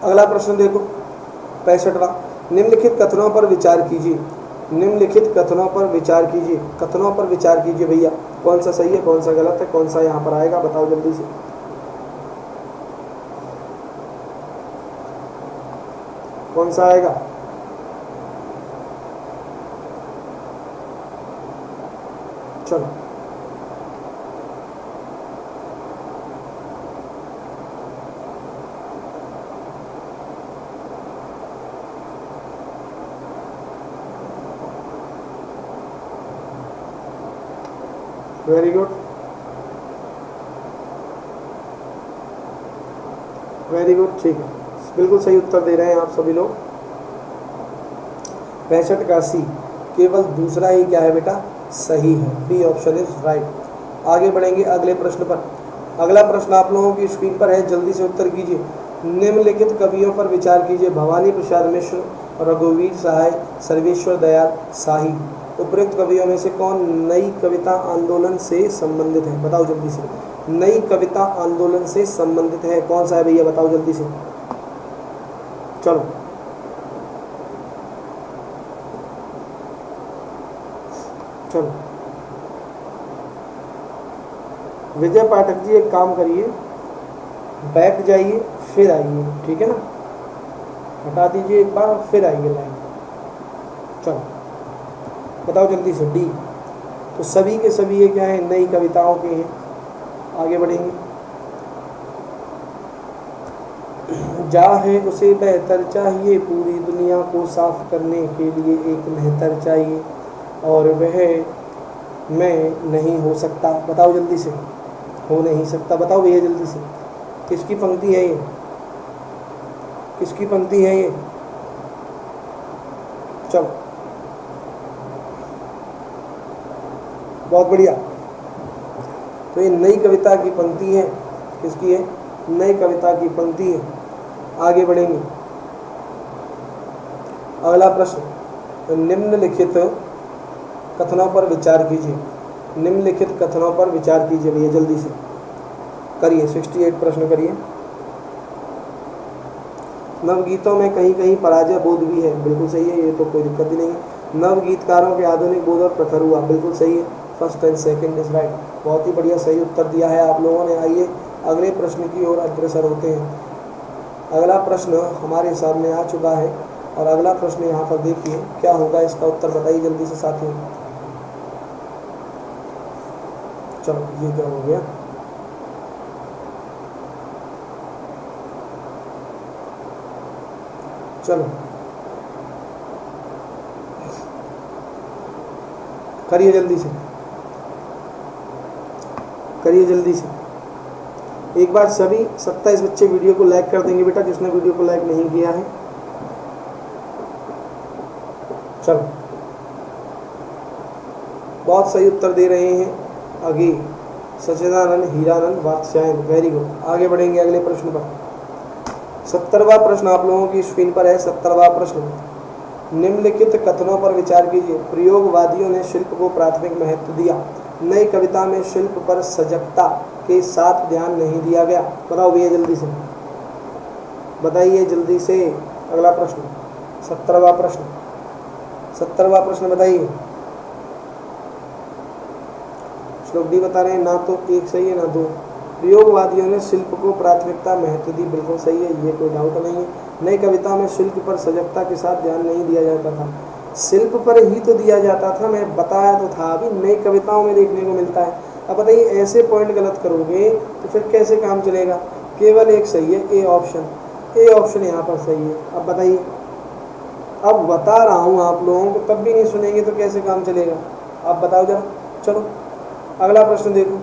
अगला प्रश्न देखो, 65वां। निम्नलिखित कथनों पर विचार कीजिए। निम्नलिखित कथनों पर विचार कीजिए। कथनों पर विचार कीजिए भैया, कौन सा सही है, कौन सा गलत है, कौन सा यहाँ पर आएगा? बताओ जल्दी से। कौन सा आएगा? चलो वेरी गुड, वेरी गुड, ठीक है, बिल्कुल सही उत्तर दे रहे हैं आप सभी लोग। 65 का सी, केवल दूसरा ही क्या है बेटा, सही है, बी ऑप्शन इज राइट। आगे बढ़ेंगे अगले प्रश्न पर। अगला प्रश्न आप लोगों की स्क्रीन पर है, जल्दी से उत्तर कीजिए। निम्नलिखित कवियों पर विचार कीजिए। भवानी प्रसाद मिश्र, रघुवीर सहाय, सर्वेश्वर दयाल, शाही। उपयुक्त कवियों में से कौन नई कविता आंदोलन से संबंधित है? बताओ जल्दी से। नई कविता आंदोलन से संबंधित है, कौन सा है भैया, बताओ जल्दी से। चलो चलो, विजय पाठक जी एक काम करिए, बैक जाइए फिर आइए, ठीक है ना, हटा दीजिए एक बार फिर आइए लाइन। चलो बताओ जल्दी से, डी। तो सभी के सभी ये क्या है, नई कविताओं के हैं। आगे बढ़ेंगे। जा है उसे बेहतर चाहिए, पूरी दुनिया को साफ करने के लिए एक मेहतर चाहिए, और वह मैं नहीं हो सकता। बताओ जल्दी से, हो नहीं सकता, बताओ भैया जल्दी से। किसकी पंक्ति है ये, किसकी पंक्ति है ये? चलो बहुत बढ़िया। तो ये नई कविता की पंक्ति है, किसकी है, नई कविता की पंक्ति है। आगे बढ़ेंगे। अगला प्रश्न, निम्नलिखित कथनों पर विचार कीजिए। निम्नलिखित कथनों पर विचार कीजिए भैया जल्दी से करिए। 68 प्रश्न करिए। नवगीतों में कहीं कहीं पराजय बोध भी है, बिल्कुल सही है, ये तो कोई दिक्कत ही नहीं है। नवगीतकारों के आधुनिक बोध और प्रखर हुआ, बिल्कुल सही है, first and second is right. बहुत ही बढ़िया सही उत्तर दिया है आप लोगों ने। आइए अगले प्रश्न की ओर अग्रसर होते हैं। अगला प्रश्न हमारे सामने आ चुका है, और अगला प्रश्न यहाँ पर देखिए क्या होगा, इसका उत्तर बताइए जल्दी से साथियों। चलो ये क्या हो गया, चलो करिए जल्दी से, करिए जल्दी से। एक बार सभी 27 बच्चे वीडियो को लाइक कर देंगे बेटा, जिसने वीडियो को लाइक नहीं किया है। चलो बहुत सही उत्तर दे रहे हैं। आगे सच्चिदानंद, हीरानंद, वात्स्यायन, वेरी गुड। आगे बढ़ेंगे अगले प्रश्न पर। 70वां प्रश्न आप लोगों की स्क्रीन पर है। 70वां प्रश्न, निम्नलिखित कथनों पर विचार कीजिए। प्रयोगवादियों ने शिल्प को प्राथमिक महत्व दिया, नई कविता में शिल्प पर सजगता के साथ ध्यान नहीं दिया गया। बताओ भैया जल्दी से, बताइए जल्दी से। अगला प्रश्न 70वां प्रश्न, 70वां प्रश्न बताइए। श्लोक डी बता रहे हैं, ना तो एक सही है ना दो। प्रयोगवादियों ने शिल्प को प्राथमिकता महत्व दी, बिल्कुल सही है, ये कोई डाउट नहीं है। नई कविता में शिल्प पर सजगता के साथ ध्यान नहीं दिया जाता था, शिल्प पर ही तो दिया जाता था, मैं बताया तो था अभी, नई कविताओं में देखने को मिलता है। अब बताइए ऐसे पॉइंट गलत करोगे तो फिर कैसे काम चलेगा। केवल एक सही है, ए ऑप्शन, ए ऑप्शन यहाँ पर सही है। अब बताइए, अब बता रहा हूँ आप लोगों को, तब भी नहीं सुनेंगे तो कैसे काम चलेगा। अब बताओ जरा। चलो अगला प्रश्न देखो।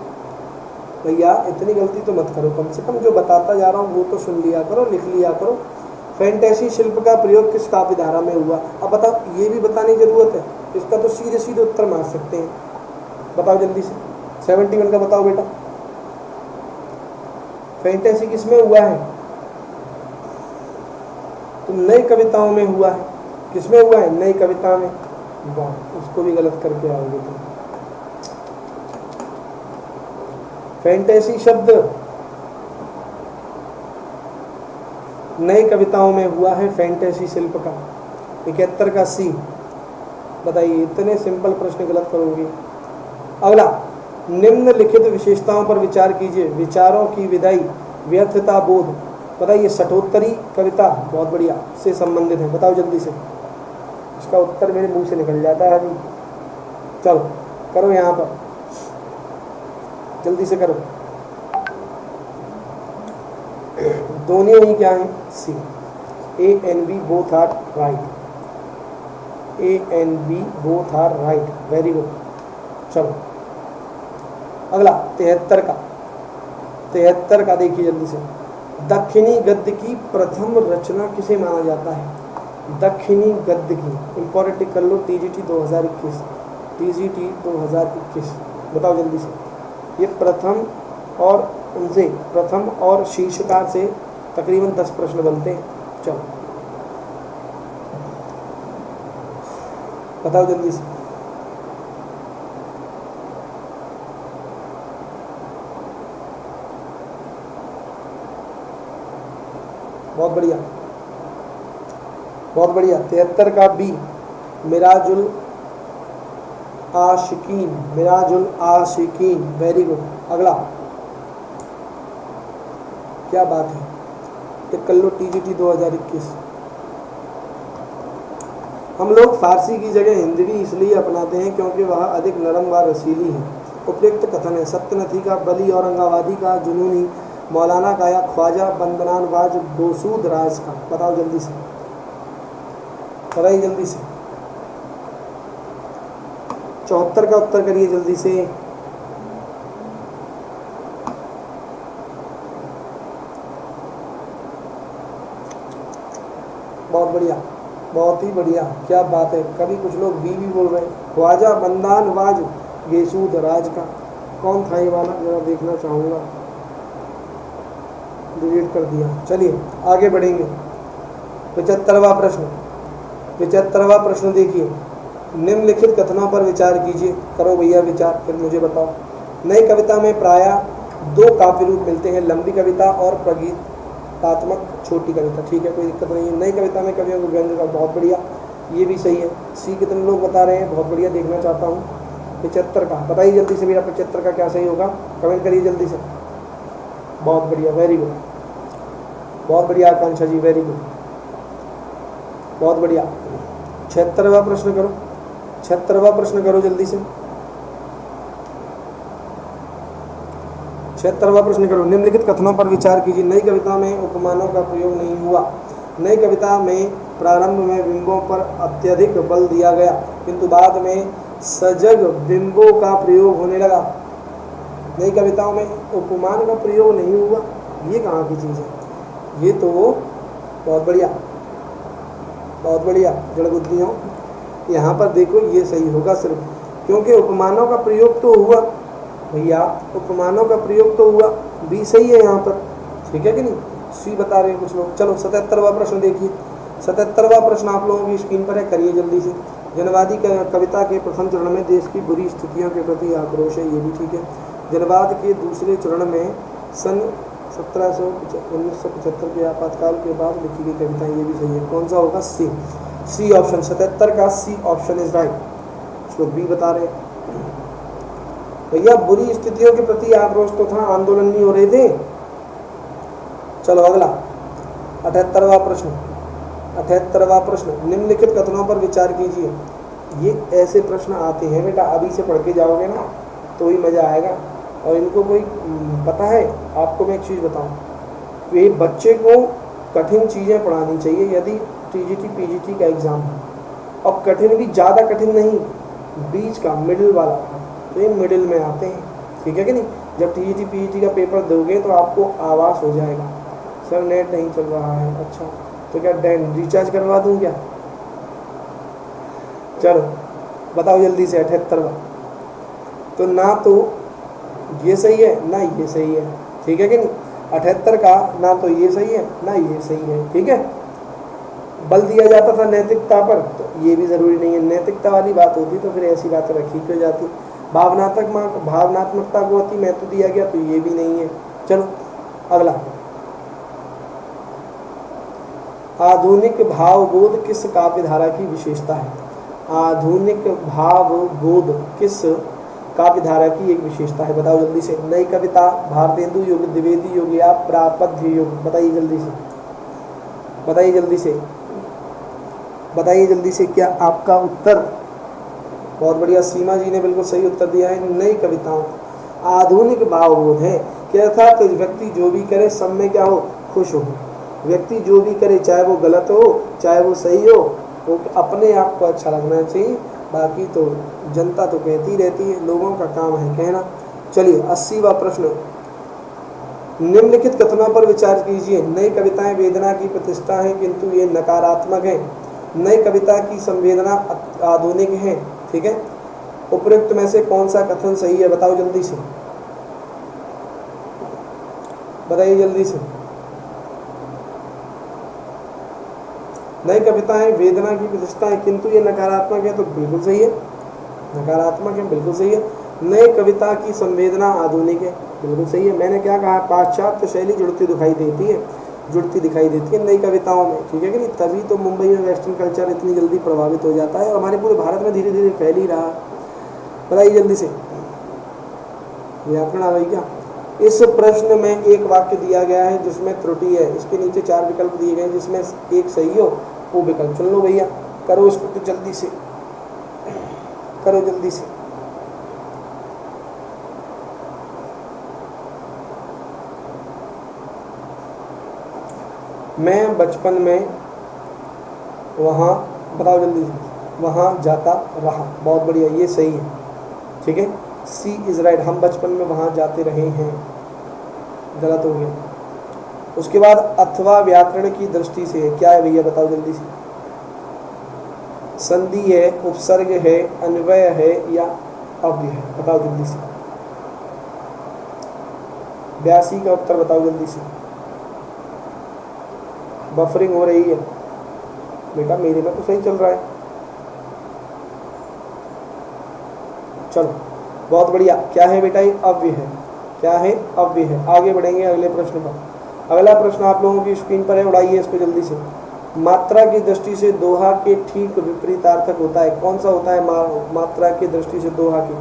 भैया इतनी गलती तो मत करो, कम से कम जो बताता जा रहा हूँ वो तो सुन लिया करो, लिख लिया करो। फैंटेसी शिल्प का प्रयोग किस काव्य धारा में हुआ? अब बताओ, ये भी बताने की जरूरत है, इसका तो सीधे सीधे उत्तर मार सकते हैं। बताओ जल्दी से, 71 का बताओ बेटा, फैंटेसी किस में हुआ है? तो नई कविताओं में हुआ है। किस में हुआ है? नई कविता में। वाह, उसको भी गलत करके आओगे तुम। फैंटेसी शब्द नई कविताओं में हुआ है, फैंटेसी शिल्प का। 71 का सी। बताइए, इतने सिंपल प्रश्न गलत करोगे। अगला, निम्नलिखित विशेषताओं पर विचार कीजिए। विचारों की विधाई, व्यर्थता बोध। बताइए, षटोत्तरी कविता, बहुत बढ़िया, से संबंधित है। बताओ जल्दी से, इसका उत्तर मेरे मुंह से निकल जाता है अभी। चलो करो यहाँ पर, जल्दी से करो। दोनों ही क्या है? C. A and B both are right. A and B both are right, very good. चलो अगला 73 का देखिए जल्दी से। दक्षिणी गद्य की प्रथम रचना किसे माना जाता है? दक्षिणी गद्य की, इंपॉर्टेंट कर लो, टीजीटी 2021, टीजीटी 2021, बताओ जल्दी से। ये प्रथम और शीर्षकार से तकरीबन 10 प्रश्न बनते हैं। चलो बताओ जल्दी से। बहुत बढ़िया, बहुत बढ़िया। 73 का बी, मिराजुल आशिकीन, वेरी गुड। अगला, क्या बात है, ये कर लो टीजीटी 2021। हम लोग फारसी की जगह हिंदी भी इसलिए अपनाते हैं क्योंकि वह अधिक नरम व रसीली है। उपयुक्त कथन है, सत्यनथी का, बली औरंगाबादी का, जुनूनी मौलाना का, या ख्वाजा बंदनानवाज दोसूद राज का। बताओ जल्दी से, बताइए जल्दी से। 74 का उत्तर करिए जल्दी से। बहुत बढ़िया, बहुत ही बढ़िया, क्या बात है। कभी कुछ लोग बी भी बोल रहे हैं। ख्वाजा बंदानवाज गेसूद राज का कौन था ये वाला, जरा देखना चाहूँगा, डिलीट कर दिया। चलिए आगे बढ़ेंगे। 75वां प्रश्न देखिए। निम्नलिखित कथनों पर विचार कीजिए। करो भैया विचार, फिर मुझे बताओ। नई कविता में प्रायः 2 काव्य रूप मिलते हैं, लंबी कविता और प्रगीतात्मक छोटी कविता। ठीक है, कोई दिक्कत नहीं है। नई कविता में कवियों को व्यंग्य का, बहुत बढ़िया, ये भी सही है। सी कितने लोग बता रहे हैं, बहुत बढ़िया, देखना चाहता हूँ। 75 का बताइए जल्दी से मेरा, 75 का क्या सही होगा, कमेंट करिए जल्दी से। बहुत बढ़िया, वेरी गुड, बहुत बढ़िया आकांक्षा जी, वेरी गुड, बहुत बढ़िया। 76वां प्रश्न करो, 76वां प्रश्न करो जल्दी से। 76वां प्रश्न करो। निम्नलिखित कथनों पर विचार कीजिए। नई कविता में उपमानों का प्रयोग नहीं हुआ। नई कविता में प्रारंभ में बिंबों पर अत्यधिक बल दिया गया, किंतु बाद में सजग बिंबों का प्रयोग होने लगा। नई कविताओं में उपमान का प्रयोग नहीं हुआ, ये कहाँ की चीज़ है? ये तो बहुत बढ़िया, बहुत बढ़िया जड़ बुद्धियों। यहाँ पर देखो ये सही होगा सिर्फ, क्योंकि उपमानों का प्रयोग तो हुआ भैया, उपमानों का प्रयोग तो हुआ, बी सही है यहाँ पर, ठीक है कि नहीं? सी बता रहे हैं कुछ लोग। चलो 77वां प्रश्न देखिए। 77वां प्रश्न आप लोगों की स्क्रीन पर है, करिए जल्दी से। जनवादी कविता के प्रथम चरण में देश की बुरी स्थितियों के प्रति आक्रोश है, ये भी ठीक है। जनवाद के दूसरे चरण में सन 1975 के आपातकाल के बाद लिखी गई कविता, ये भी सही है। कौन सा होगा? सी ऑप्शन। 77 का सी ऑप्शन इज राइट। लोग बी बता रहे हैं भैया, बुरी स्थितियों के प्रति आक्रोश तो था, आंदोलन नहीं हो रहे थे। चलो अगला 78वां प्रश्न। 78वां प्रश्न। निम्नलिखित कथनों पर विचार कीजिए। ये ऐसे प्रश्न आते हैं बेटा, अभी से पढ़ के जाओगे ना तो ही मज़ा आएगा। और इनको कोई पता है आपको, मैं एक चीज़ बताऊँ, ये बच्चे को कठिन चीज़ें पढ़ानी चाहिए यदि टीजीटी पीजीटी का एग्ज़ाम है। और कठिन भी ज़्यादा कठिन नहीं, बीच का, मिडिल वाला, तो ये मिडिल में आते हैं, ठीक है कि नहीं? जब टीजीटी पीजीटी का पेपर दोगे तो आपको आवाज़ हो जाएगा, सर नेट नहीं चल रहा है। अच्छा तो क्या रिचार्ज करवा दूँ क्या? चलो बताओ जल्दी से। 78वां तो ना तो ये सही है ना ये सही है, ठीक है कि नहीं? 78 का ना तो ये सही है ना ये सही है, ठीक है। बल दिया जाता था नैतिकता पर, तो ये भी ज़रूरी नहीं है। नैतिकता वाली बात होती तो फिर ऐसी बातें रखी क्यों जाती। भावनात्मकता को अति महत्व दिया गया, तो ये भी नहीं है। चलो अगला। आधुनिक भावबोध किस काव्यधारा की विशेषता है? आधुनिक भावबोध किस काव्यधारा की एक विशेषता है? बताओ जल्दी से। नई कविता, भारतेंदु युग, द्विवेदी युग या प्रापद्य युग? बताइए जल्दी से, बताइए जल्दी से, बताइए जल्दी से। क्या आपका उत्तर? बहुत बढ़िया, सीमा जी ने बिल्कुल सही उत्तर दिया है। नई कविताओं आधुनिक भावबोध है कि अर्थात व्यक्ति जो भी करे सब में क्या हो? खुश हो। व्यक्ति जो भी करे, चाहे वो गलत हो चाहे वो सही हो, वो अपने आप को अच्छा लगना चाहिए। बाकी तो जनता तो कहती रहती है, लोगों का काम है कहना। चलिए 80वां प्रश्न, निम्नलिखित कथनों पर विचार कीजिए। नई कविताएं वेदना की प्रतिष्ठा हैं किंतु ये नकारात्मक है। नई कविता की संवेदना आधुनिक है। ठीक है, उपयुक्त में से कौन सा कथन सही है? बताओ जल्दी से, बताइए जल्दी से। नई कविताएं वेदना की प्रतिष्ठा है किंतु ये नकारात्मक है, तो बिल्कुल सही है, नकारात्मक है, बिल्कुल सही है। नई कविता की संवेदना आधुनिक है, बिल्कुल सही है। मैंने क्या कहा? पाश्चात्य शैली जुड़ती दिखाई देती है नई कविताओं में, ठीक है कि नहीं? तभी तो मुंबई में वेस्टर्न कल्चर इतनी जल्दी प्रभावित हो जाता है और हमारे पूरे भारत में धीरे धीरे फैल ही रहा। बताइए जल्दी से, व्याकरण आ गई क्या? इस प्रश्न में एक वाक्य दिया गया है जिसमें त्रुटि है, इसके नीचे 4 विकल्प दिए गए जिसमें एक सही हो वो विकल्प चुन लो भैया। करो इसको तो जल्दी से करो, जल्दी से। मैं बचपन में वहाँ, बताओ जल्दी से, वहाँ जाता रहा। बहुत बढ़िया, ये सही है, ठीक है, सी इज राइट। हम बचपन में वहाँ जाते रहे हैं, गलत हो गया। उसके बाद अथवा व्याकरण की दृष्टि से क्या है भैया? बताओ जल्दी से। संधि है, उपसर्ग है, अन्वय है या अव्यय है? बताओ जल्दी से। 82 का उत्तर बताओ जल्दी से। बफरिंग हो रही है बेटा, मेरे में तो सही चल रहा है। चलो बहुत बढ़िया, क्या है बेटा? ये अव्यय है। क्या है? अव्यय है। आगे बढ़ेंगे अगले प्रश्न पर। अगला प्रश्न आप लोगों की स्क्रीन पर है, उड़ाइए इसको जल्दी से। मात्रा की दृष्टि से दोहा के ठीक विपरीतार्थक होता है। कौन सा होता है मात्रा की दृष्टि से दोहा की?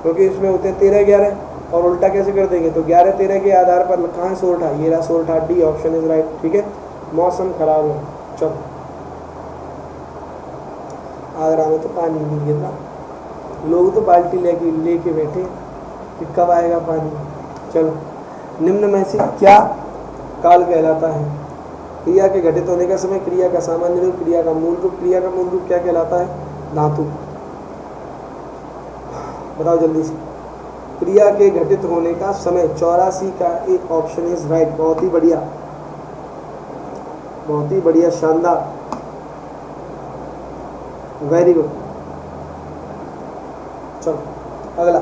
क्योंकि इसमें होते हैं 13 11 और उल्टा कैसे कर देंगे? तो 11 13 के आधार पर कहाँ से उल्टा? ये रहा सोल्टा, डी ऑप्शन इज राइट, ठीक है। मौसम खराब है, चलो। आगरा में तो पानी नहीं गिर रहा, लोग तो बाल्टी लेके बैठे कि कब आएगा पानी। चलो, निम्न में से क्या काल कहलाता है? क्रिया के घटित होने का समय, क्रिया का सामान्य रूप, क्रिया का मूल रूप। क्रिया का मूल रूप क्या कहलाता है? धातु। बताओ जल्दी से। क्रिया के घटित होने का समय 84 का एक ऑप्शन इज राइट। बहुत ही बढ़िया, बहुत ही बढ़िया, शानदार, वेरी गुड। चलो अगला,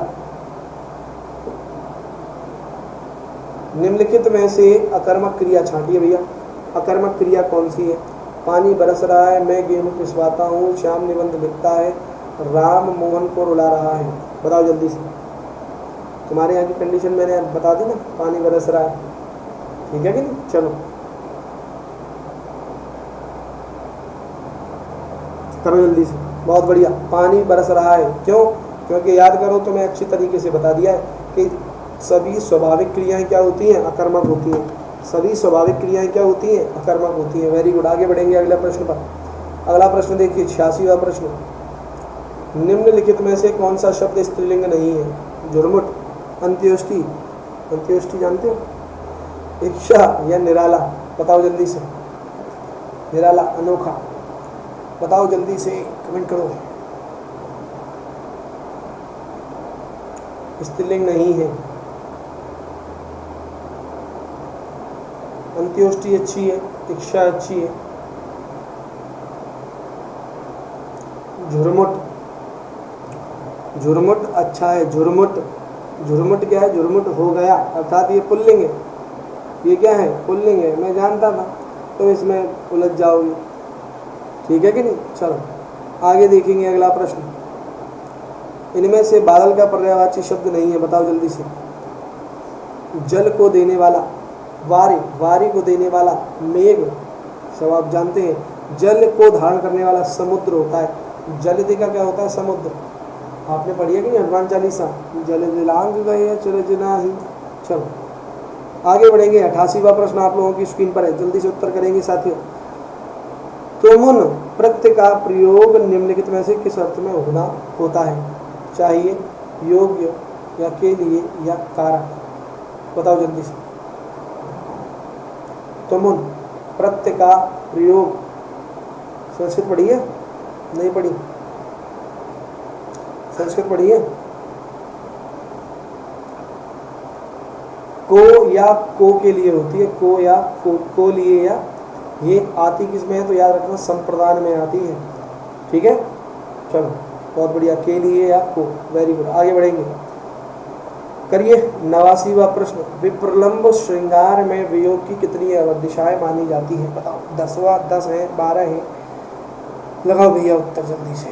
निम्नलिखित में से अकर्मक क्रिया छांटिए भैया। अकर्मक क्रिया कौन सी है? पानी बरस रहा है, मैं गेहूं पिसवाता हूँ, श्याम निबंध लिखता है, राम मोहन को रुला रहा है। बताओ जल्दी से। तुम्हारे यहाँ की कंडीशन मैंने बता दी ना, पानी बरस रहा है, ठीक है कि नहीं? चलो करो जल्दी से, बहुत बढ़िया। पानी बरस रहा है, क्यों? क्योंकि याद करो तो मैं अच्छी तरीके से बता दिया है कि सभी स्वाभाविक क्रियाएं क्या होती हैं? अकर्मक होती हैं। सभी स्वाभाविक क्रियाएं क्या होती हैं? अकर्मक होती हैं। वेरी गुड, आगे बढ़ेंगे अगले प्रश्न पर। अगला प्रश्न देखिए, 86वां प्रश्न। निम्नलिखित में से कौन सा शब्द स्त्रीलिंग नहीं है? झुरमुट, अंत्योष्टि, अंत्योष्टि जानते हो, इच्छा या निराला? बताओ जल्दी से। निराला, अनोखा, बताओ जल्दी से, कमेंट करो। स्त्रीलिंग नहीं है। अंत्योष्टि अच्छी है, इच्छा अच्छी है। झुरमुट, झुरमुट अच्छा है। झुरमुट, झुरमुट क्या है? झुरमुट हो गया, अर्थात ये पुल्लिंग है। ये क्या है? पुल्लिंग है। मैं जानता था तो इसमें उलझ जाओगे, ठीक है कि नहीं? चलो आगे देखेंगे अगला प्रश्न। इनमें से बादल का पर्यायवाची शब्द नहीं है। बताओ जल्दी से। जल को देने वाला वारी, वारी को देने वाला मेघ, सब आप जानते हैं। जल को धारण करने वाला समुद्र होता है। जल का क्या होता है? समुद्र। आपने पढ़ी है कि नहीं हनुमान चालीसा? जल दिलांग गए चले जना ही। चलो आगे बढ़ेंगे। 88वां प्रश्न आप लोगों की स्क्रीन पर है, जल्दी से उत्तर करेंगे साथियों। तुमुन प्रत्यय का प्रयोग निम्नलिखित में से किस अर्थ में होता है? चाहिए, योग्य या के लिए या कारक? बताओ जल्दी से। तुमुन प्रत्यय का प्रयोग, संस्कृत पढ़ी है? नहीं पढ़ी? संस्कृत पढ़ी है? को या को के लिए होती है, को या को लिए या, ये आती किस में है तो याद रखना संप्रदान में आती है, ठीक है। चलो बहुत बढ़िया, के लिए या को, वेरी गुड। आगे बढ़ेंगे, करिए 89वां प्रश्न। विप्रलंब श्रृंगार में वियोग की कितनी दिशाएं मानी जाती हैं, बताओ। 10 है, 12 है, लगाओ भैया उत्तर जल्दी से,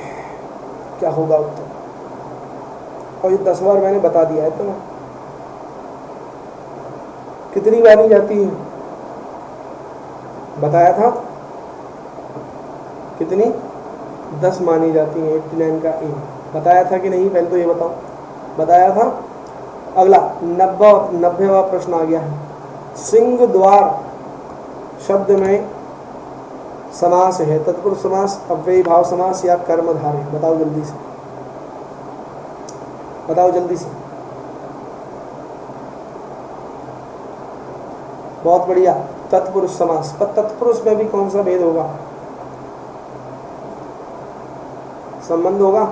क्या होगा उत्तर। और ये 10 बार मैंने बता दिया है तुम्हें, कितनी मानी जाती है बताया था, कितनी 10 मानी जाती है। 89 का ए बताया था कि नहीं, पहले तो ये बताओ, बताया था। अगला 90वां प्रश्न आ गया है। सिंह द्वार शब्द में समास है, तत्पुरुष समास, अव्ययी भाव समास या कर्मधारय, बताओ जल्दी से, बताओ जल्दी से। बहुत बढ़िया, तत्पुरुष समास। पर तत्पुरुष में भी कौन सा भेद होगा, संबंध होगा,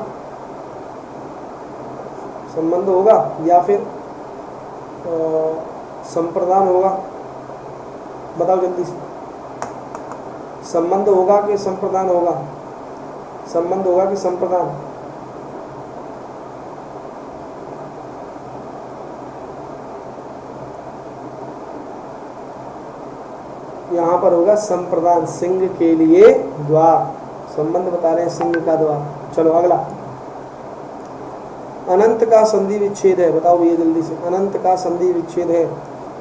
संबंध होगा या फिर संप्रदान होगा, बताओ जल्दी से। संबंध होगा कि संप्रदान होगा, संबंध होगा कि संप्रदान, यहाँ पर होगा संप्रदान, सिंह के लिए द्वार, संबंध बता रहे हैं सिंह का द्वार। चलो अगला, अनंत का संधि विच्छेद है, बताओ भैया जल्दी से। अनंत का संधि विच्छेद है,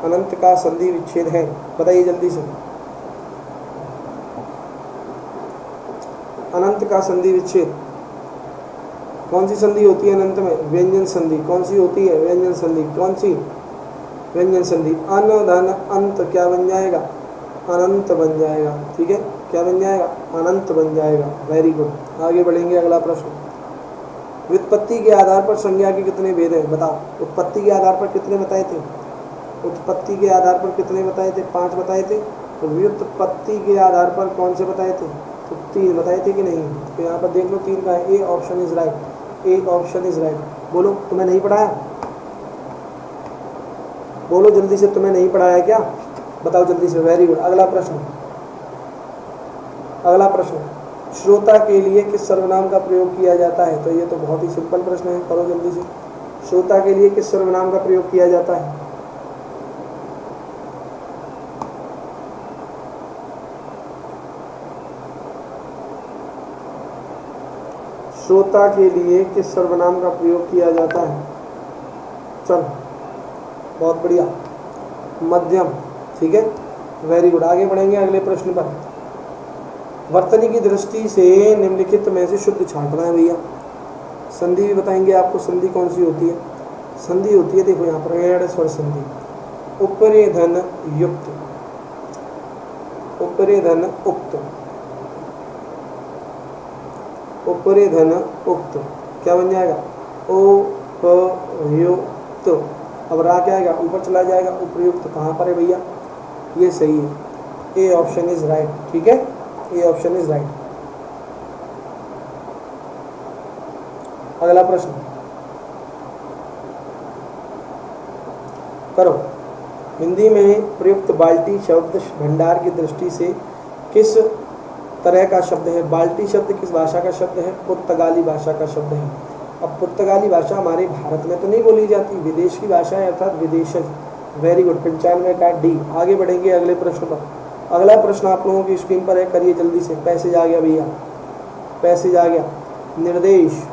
अनंत का संधि विच्छेद है, बताइए जल्दी से। अनंत का संधि विच्छेद, कौन सी संधि होती है अनंत में, व्यंजन संधि। कौन सी होती है, व्यंजन संधि। कौन सी, व्यंजन संधि। अन धन अंत क्या बन जाएगा, अनंत बन जाएगा, ठीक है। क्या बन जाएगा, अनंत बन जाएगा, वेरी गुड। आगे बढ़ेंगे, अगला प्रश्न। व्युत्पत्ति के आधार पर संज्ञा के कितने भेद हैं, बताओ। उत्पत्ति के आधार पर कितने बताए थे, उत्पत्ति के आधार पर कितने बताए थे, 5 बताए थे। तो व्युत्पत्ति के आधार पर कौन से बताए थे, तो 3 बताए थे कि नहीं। तो यहाँ पर देख लो 3 का है, ए option is right, A option is right. बोलो तुम्हें नहीं पढ़ाया, बोलो जल्दी से, तुम्हें नहीं पढ़ाया क्या, बताओ जल्दी से, वेरी गुड। अगला प्रश्न, अगला प्रश्न, श्रोता के लिए किस सर्वनाम का प्रयोग किया जाता है। तो ये तो बहुत ही सिंपल प्रश्न है, करो जल्दी से। श्रोता के लिए किस सर्वनाम का प्रयोग किया जाता है, श्रोता के लिए किस सर्वनाम का प्रयोग किया जाता है। चलो बहुत बढ़िया, मध्यम, ठीक है, वेरी गुड। आगे बढ़ेंगे अगले प्रश्न पर। वर्तनी की दृष्टि से निम्नलिखित में से शुद्ध छांटना है भैया। संधि भी बताएंगे आपको, संधि कौन सी होती है। संधि होती है, देखो यहाँ पर एड़ स्वर संधि, उपरे धन युक्त, उपरे धन उक्त, उपरे धन उक्त, क्या बन जाएगा, उपयुक्त। अब रा क्या आएगा, ऊपर चला जाएगा, उपयुक्त कहाँ पर है भैया, ये सही है, ए ऑप्शन इज राइट, ठीक है, ए ऑप्शन इज राइट। अगला प्रश्न करो। हिंदी में प्रयुक्त बाल्टी शब्द भंडार की दृष्टि से किस तरह का शब्द है। बाल्टी शब्द किस भाषा का शब्द है, पुर्तगाली भाषा का शब्द है। अब पुर्तगाली भाषा हमारे भारत में तो नहीं बोली जाती, विदेश की भाषा है, अर्थात विदेशज। वेरी गुड, 95 का डी। आगे बढ़ेंगे अगले प्रश्न पर। अगला प्रश्न आप लोगों की स्क्रीन पर है, करिए जल्दी से। पैसेज आ गया भैया, पैसेज आ गया। निर्देश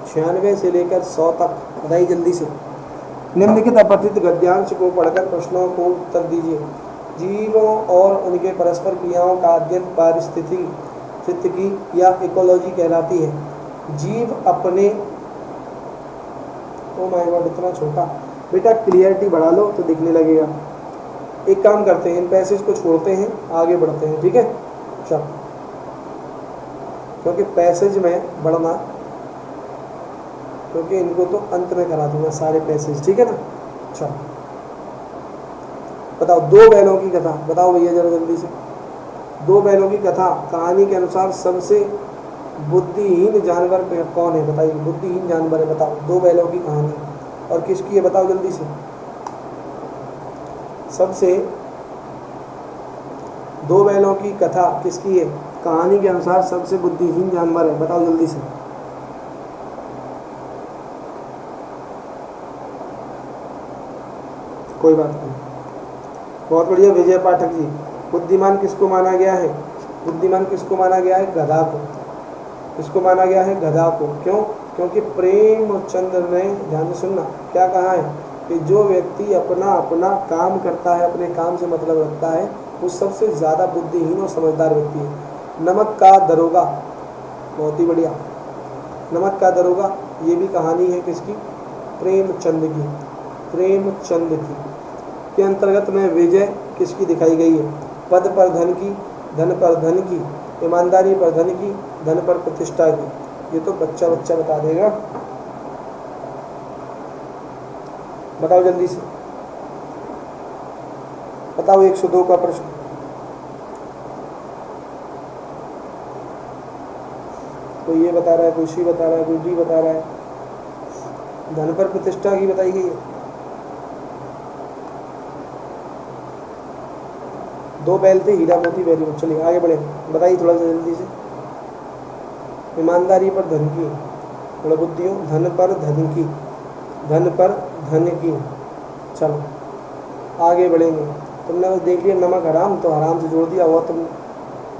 96 से लेकर 100 तक, बताइए जल्दी से। निम्नलिखित अपठित गद्यांश को पढ़कर प्रश्नों को उत्तर दीजिए। जीवों और उनके परस्पर क्रियाओं का अध्ययन पारिस्थितिकी या इकोलॉजी कहलाती है। जीव अपने, ओ माय गॉड इतना छोटा, बेटा क्लियरिटी बढ़ा लो तो दिखने लगेगा। एक काम करते हैं, इन पैसेज को छोड़ते हैं, आगे बढ़ते हैं, ठीक है। चलो, क्योंकि पैसेज में बढ़ना, क्योंकि इनको तो अंत में करा दूंगा सारे पैसेज, ठीक है ना। चलो बताओ, 2 बैलों की कथा बताओ भैया जरा जल्दी से। 2 बैलों की कथा, कहानी के अनुसार सबसे बुद्धिहीन जानवर कौन है, बताइए। बुद्धिहीन जानवर है, बताओ। 2 बैलों की कहानी और किसकी है, बताओ जल्दी से। सबसे दो बैलों की कथा किसकी है? कहानी के अनुसार सबसे बुद्धिहीन जानवर है, बताओ जल्दी से। कोई बात नहीं, बहुत बढ़िया विजय पाठक जी। बुद्धिमान किसको माना गया है? बुद्धिमान किसको माना गया है? गधा को। किसको माना गया है? गधा को। क्यों? क्योंकि प्रेमचंद ने, ध्यान से सुनना, क्या कहा है कि जो व्यक्ति अपना अपना काम करता है, अपने काम से मतलब रखता है, वो सबसे ज़्यादा बुद्धिहीन और समझदार व्यक्ति है। नमक का दरोगा, बहुत ही बढ़िया। नमक का दरोगा, ये भी कहानी है किसकी? प्रेमचंद की। प्रेमचंद की के अंतर्गत में विजय किसकी दिखाई गई है? पद पर धन की, धन पर धन की, ईमानदारी पर धन की, धन पर प्रतिष्ठा की। ये तो बच्चा बच्चा बता देगा। बताओ जल्दी से, बताओ 102 का प्रश्न। कोई ये बता रहा है, कोई सी बता रहा है, कोई डी बता रहा है। धन पर प्रतिष्ठा की बताई गई है। दो बैल थे, हीरा मोती, वेरी गुड। चलिए आगे बढ़े, बताइए थोड़ा सा जल्दी से। ईमानदारी पर धन की, थोड़ा बुद्धियों। धन पर धन की, धन पर धन की। चलो आगे बढ़ेंगे। तुमने बस देख लिया नमक हराम, तो हराम से जोड़ दिया, हुआ तुम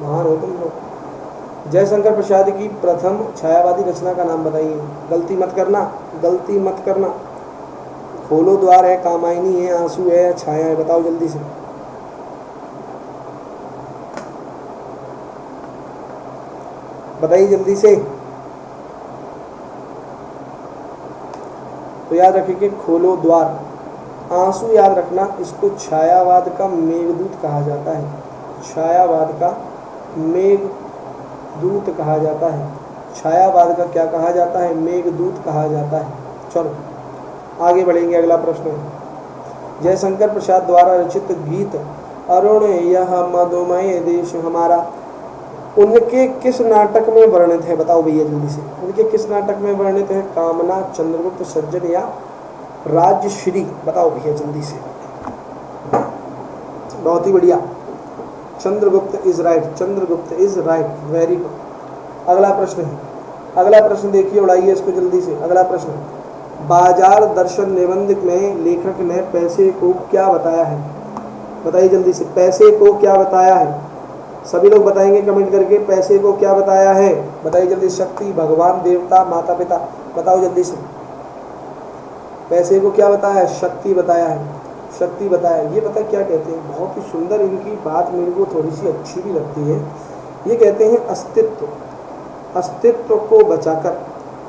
महान हो तुम लोग। जयशंकर प्रसाद की प्रथम छायावादी रचना का नाम बताइए। गलती मत करना, गलती मत करना। खोलो द्वार है, कामायनी है, आंसू है, छाया है, बताओ जल्दी से। बताइए जल्दी से। तो याद रखिए कि खोलो द्वार, आंसू याद रखना, इसको छायावाद का मेघदूत कहा जाता है। छायावाद का मेघदूत कहा जाता है। छायावाद का क्या कहा जाता है? मेघदूत कहा जाता है। चलो आगे बढ़ेंगे, अगला प्रश्न है। जयशंकर प्रसाद द्वारा रचित गीत अरुण यह मधुमय देश हमारा, उनके किस नाटक में वर्णित है? बताओ भैया जल्दी से, उनके किस नाटक में वर्णित है? कामना, चंद्रगुप्त, सज्जन या राजश्री? बताओ भैया जल्दी से। बहुत ही बढ़िया, Chandragupta is right, Chandragupta is right, very good. अगला प्रश्न है, अगला प्रश्न देखिए, उड़ाइए इसको जल्दी से। अगला प्रश्न, बाजार दर्शन निबंध में लेखक ने पैसे को क्या बताया है? बताइए जल्दी से, पैसे को क्या बताया है? सभी लोग बताएंगे कमेंट करके, पैसे को क्या बताया है? बताइए जल्दी। शक्ति, भगवान, देवता, माता पिता? बताओ जल्दी से। पैसे को क्या बताया है? शक्ति बताया है, शक्ति बताया है। ये पता क्या कहते हैं? बहुत ही सुंदर, इनकी बात मेरे को थोड़ी सी अच्छी भी लगती है। ये कहते हैं अस्तित्व, अस्तित्व को बचाकर,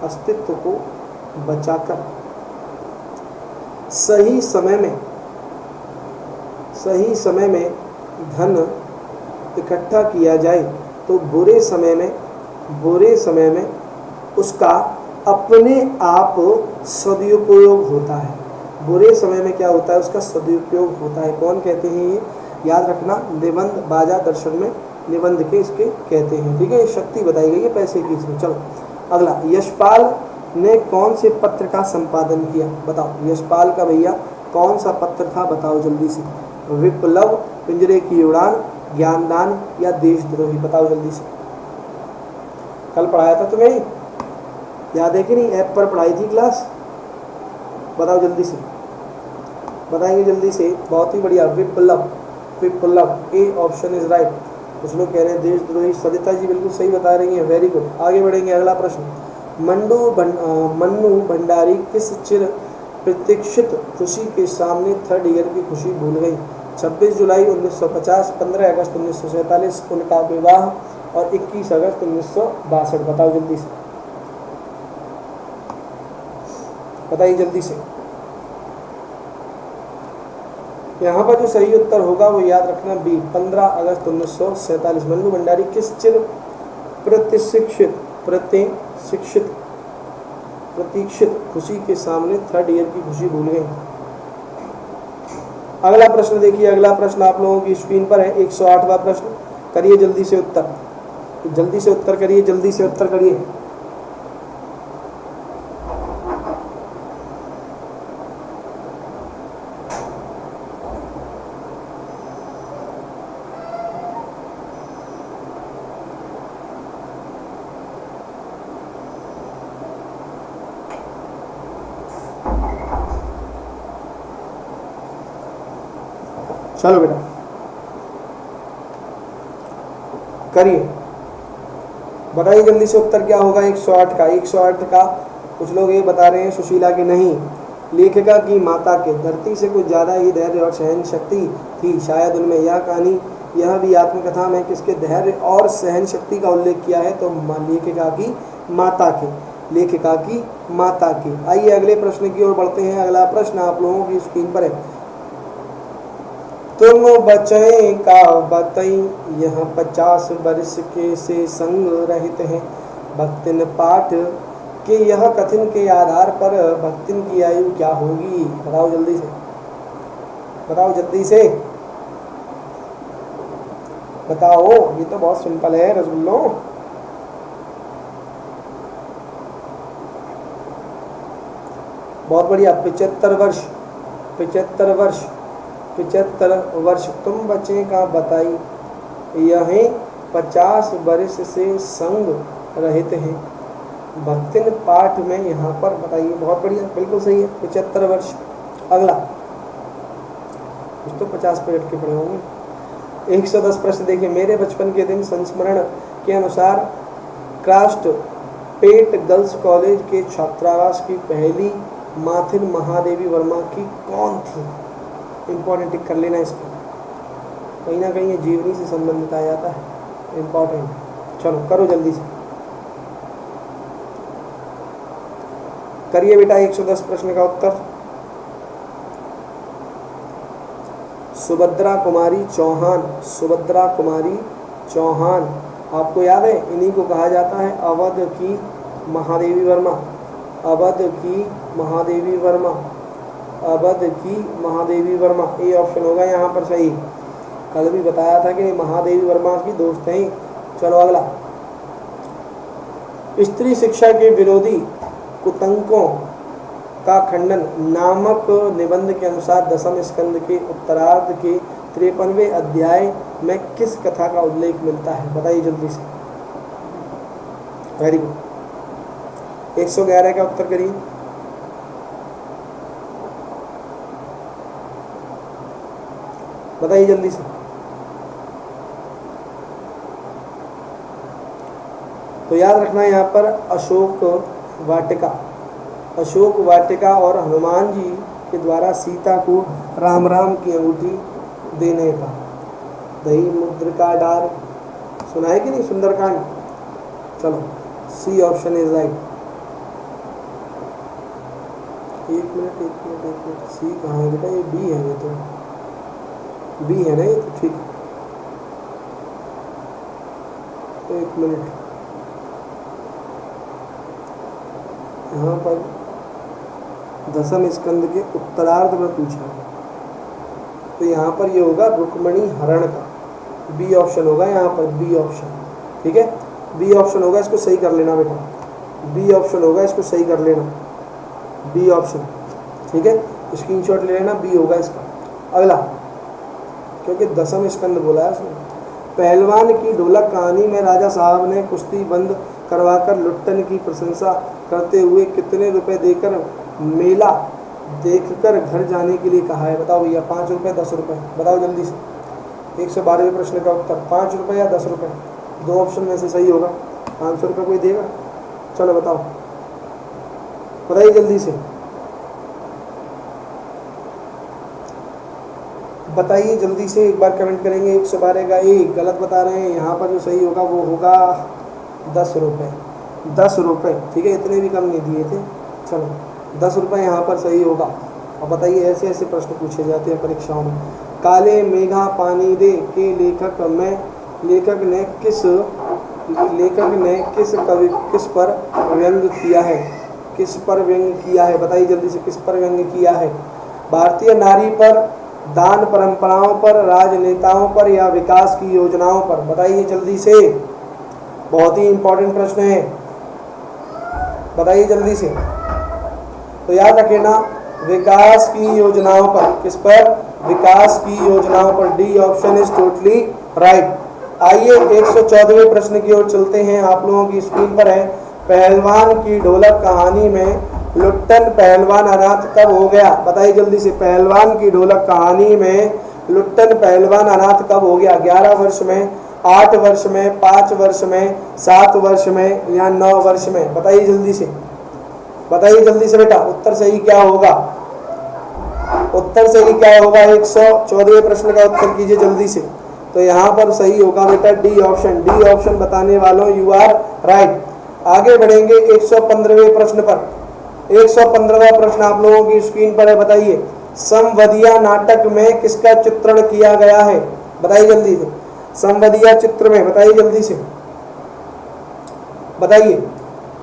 अस्तित्व को बचाकर सही समय में धन इकट्ठा किया जाए तो बुरे समय में उसका अपने आप सदुपयोग होता है। बुरे समय में क्या होता है? उसका सदुपयोग होता है। कौन कहते हैं ये? याद रखना, निबंध बाजार दर्शन में निबंध के इसके कहते हैं। ठीक है, शक्ति बताई गई है पैसे की इसमें। चलो अगला, यशपाल ने कौन से पत्र का संपादन किया? बताओ, यशपाल का भैया कौन सा पत्र था? बताओ जल्दी से। विप्लव, पिंजरे की उड़ान, ज्ञानदान या देशद्रोही? बताओ जल्दी से। कल पढ़ाया था तुम्हें, याद है कि नहीं? ऐप पर पढ़ाई थी क्लास। बताओ जल्दी से, बताएंगे जल्दी से। बहुत ही बढ़िया, विप्लव, विप्लव, ए ऑप्शन इज राइट। कुछ लोग कह रहे हैं देशद्रोही। सरिता जी बिल्कुल सही बता रही हैं, वेरी गुड। आगे बढ़ेंगे, अगला प्रश्न। मन्नू भंडारी किस चिर प्रतीक्षित खुशी के सामने थर्ड ईयर की खुशी भूल गई? 26 जुलाई 1950, 15 अगस्त 1947, उनका विवाह, और 21 अगस्त 1962? बताओ जल्दी से, बताइए जल्दी से। यहाँ पर जो सही उत्तर होगा वो याद रखना, बी, 15 अगस्त 1947। मन्नू भंडारी किस चिर प्रतीक्षित खुशी के सामने थर्ड ईयर की खुशी भूल गई? अगला प्रश्न देखिए, अगला प्रश्न आप लोगों की स्क्रीन पर है, 108वां प्रश्न। करिए जल्दी से उत्तर, जल्दी से उत्तर करिए, जल्दी से उत्तर करिए। चलो बेटा करिए, बताइए जल्दी से उत्तर क्या होगा 108 का। 108 का कुछ लोग ये बता रहे हैं सुशीला के नहीं, लेखिका की माता के धरती से कुछ ज़्यादा ही धैर्य और सहन शक्ति थी, शायद उनमें यह कहानी यह भी आत्मकथा में किसके धैर्य और सहन शक्ति का उल्लेख किया है, तो लेखिका की माता के, लेखिका की माता की। आइए अगले प्रश्न की ओर बढ़ते हैं। अगला प्रश्न आप लोगों की स्क्रीन पर है। तुम बचे का बतई यह 50 वर्ष के से संग रहित हैं, भक्तिन पाठ के यह कथन के आधार पर भक्तिन की आयु क्या होगी? बताओ जल्दी से, बताओ जल्दी से बताओ, ये तो बहुत सिंपल है रसगुल्लो। बहुत बढ़िया, 75 वर्ष, 75 वर्ष, 75 वर्ष। तुम बच्चे का बताई यह 50 वर्ष से संग रहते हैं, भक्तिन पाठ में यहाँ पर बताइए। बहुत बढ़िया, बिल्कुल सही है, 75 वर्ष। अगला कुछ तो 50 पे अटके पड़े होंगे। 110 प्रश्न देखिए। मेरे बचपन के दिन संस्मरण के अनुसार क्रास्ट पेट गर्ल्स कॉलेज के छात्रावास की पहली माथिन महादेवी वर्मा की कौन थी? इम्पोर्टेंट, टिक कर लेना इसको, कहीं ना कहीं ये जीवनी से संबंधित आ जाता है, इम्पोर्टेंट। चलो करो जल्दी से, करिए बेटा 110 प्रश्न का उत्तर। सुभद्रा कुमारी चौहान, सुभद्रा कुमारी चौहान, आपको याद है इन्हीं को कहा जाता है अवध की महादेवी वर्मा, अवध की महादेवी वर्मा, अवध की महादेवी वर्मा। ये ऑप्शन होगा यहाँ पर सही। कल भी बताया था कि महादेवी वर्मा की दोस्त हैं। चलो अगला, स्त्री शिक्षा के विरोधी कुतंकों का खंडन नामक निबंध के अनुसार दसम स्कंद के उत्तरार्ध के 53वें अध्याय में किस कथा का उल्लेख मिलता है? बताइए जल्दी से। वेरी गुड, 111 का उत्तर करिए। बताइए जल्दी से। तो याद रखना है यहाँ पर अशोक वाटिका, अशोक वाटिका और हनुमान जी के द्वारा सीता को राम राम की अंगूठी देने का, दही मुद्रिका डार, सुना है कि नहीं सुंदरकांड? चलो सी ऑप्शन इज राइट। एक मिनट, सी कहाँ है बेटा? ये बी है, ये तो बी है ना, ये तो ठीक है। एक मिनट, यहाँ पर दसम स्कंद के उत्तरार्ध में पूछा, तो यहाँ पर ये होगा रुक्मणी हरण का, बी ऑप्शन होगा यहाँ पर, बी ऑप्शन। ठीक है, बी ऑप्शन होगा, इसको सही कर लेना बेटा, बी ऑप्शन होगा, इसको सही कर लेना, बी ऑप्शन। ठीक है, स्क्रीनशॉट ले लेना, बी होगा इसका। अगला, क्योंकि दसम स्कंद बोला है उसने। पहलवान की ढोलक कहानी में राजा साहब ने कुश्ती बंद करवाकर लुट्टन की प्रशंसा करते हुए कितने रुपए देकर मेला देखकर घर जाने के लिए कहा है? बताओ भैया, 5 रुपये 10 रुपये, बताओ जल्दी से। 112वें प्रश्न का उत्तर 5 रुपये या 10 रुपये, दो ऑप्शन में से सही होगा। 500 रुपये कोई देगा? चलो बताओ, बताइए जल्दी से, बताइए जल्दी से, एक बार कमेंट करेंगे। 112 का एक गलत बता रहे हैं, यहाँ पर जो सही होगा वो होगा 10 रुपये, 10 रुपये। ठीक है, इतने भी कम नहीं दिए थे। चलो 10 रुपये यहाँ पर सही होगा। अब बताइए, ऐसे ऐसे प्रश्न पूछे जाते हैं परीक्षाओं में। काले मेघा पानी दे के लेखक ने किस पर व्यंग किया है? किस पर व्यंग किया है? बताइए जल्दी से, किस पर व्यंग किया है? भारतीय नारी पर, दान परंपराओं पर, राजनेताओं पर या विकास की योजनाओं पर? बताइए जल्दी से, बहुत ही इंपॉर्टेंट प्रश्न है, बताइए जल्दी से। तो याद रखे ना, विकास की योजनाओं पर। किस पर? विकास की योजनाओं पर। D option is totally right. आइए 114वें प्रश्न की ओर चलते हैं, आप लोगों की स्क्रीन पर है। पहलवान की ढोलक कहानी में लुट्टन पहलवान अनाथ कब हो गया? बताइए जल्दी से। पहलवान की ढोलक कहानी में लुट्टन पहलवान अनाथ कब हो गया? 11 वर्ष में, 8 वर्ष में, 5 वर्ष में, 7 वर्ष में या 9 वर्ष में? बताइए जल्दी से, बताइए जल्दी से बेटा, उत्तर सही क्या होगा? उत्तर सही क्या होगा? 114वें प्रश्न का उत्तर कीजिए जल्दी से। तो यहाँ पर सही होगा बेटा डी ऑप्शन। डी ऑप्शन बताने वालों यू आर राइट। आगे बढ़ेंगे 115वें प्रश्न पर। 115वां प्रश्न आप लोगों की स्क्रीन पर है, बताइए संवदिया नाटक में किसका चित्रण किया गया है? बताइए जल्दी से, संवदिया चित्र में बताइए जल्दी से, बताइए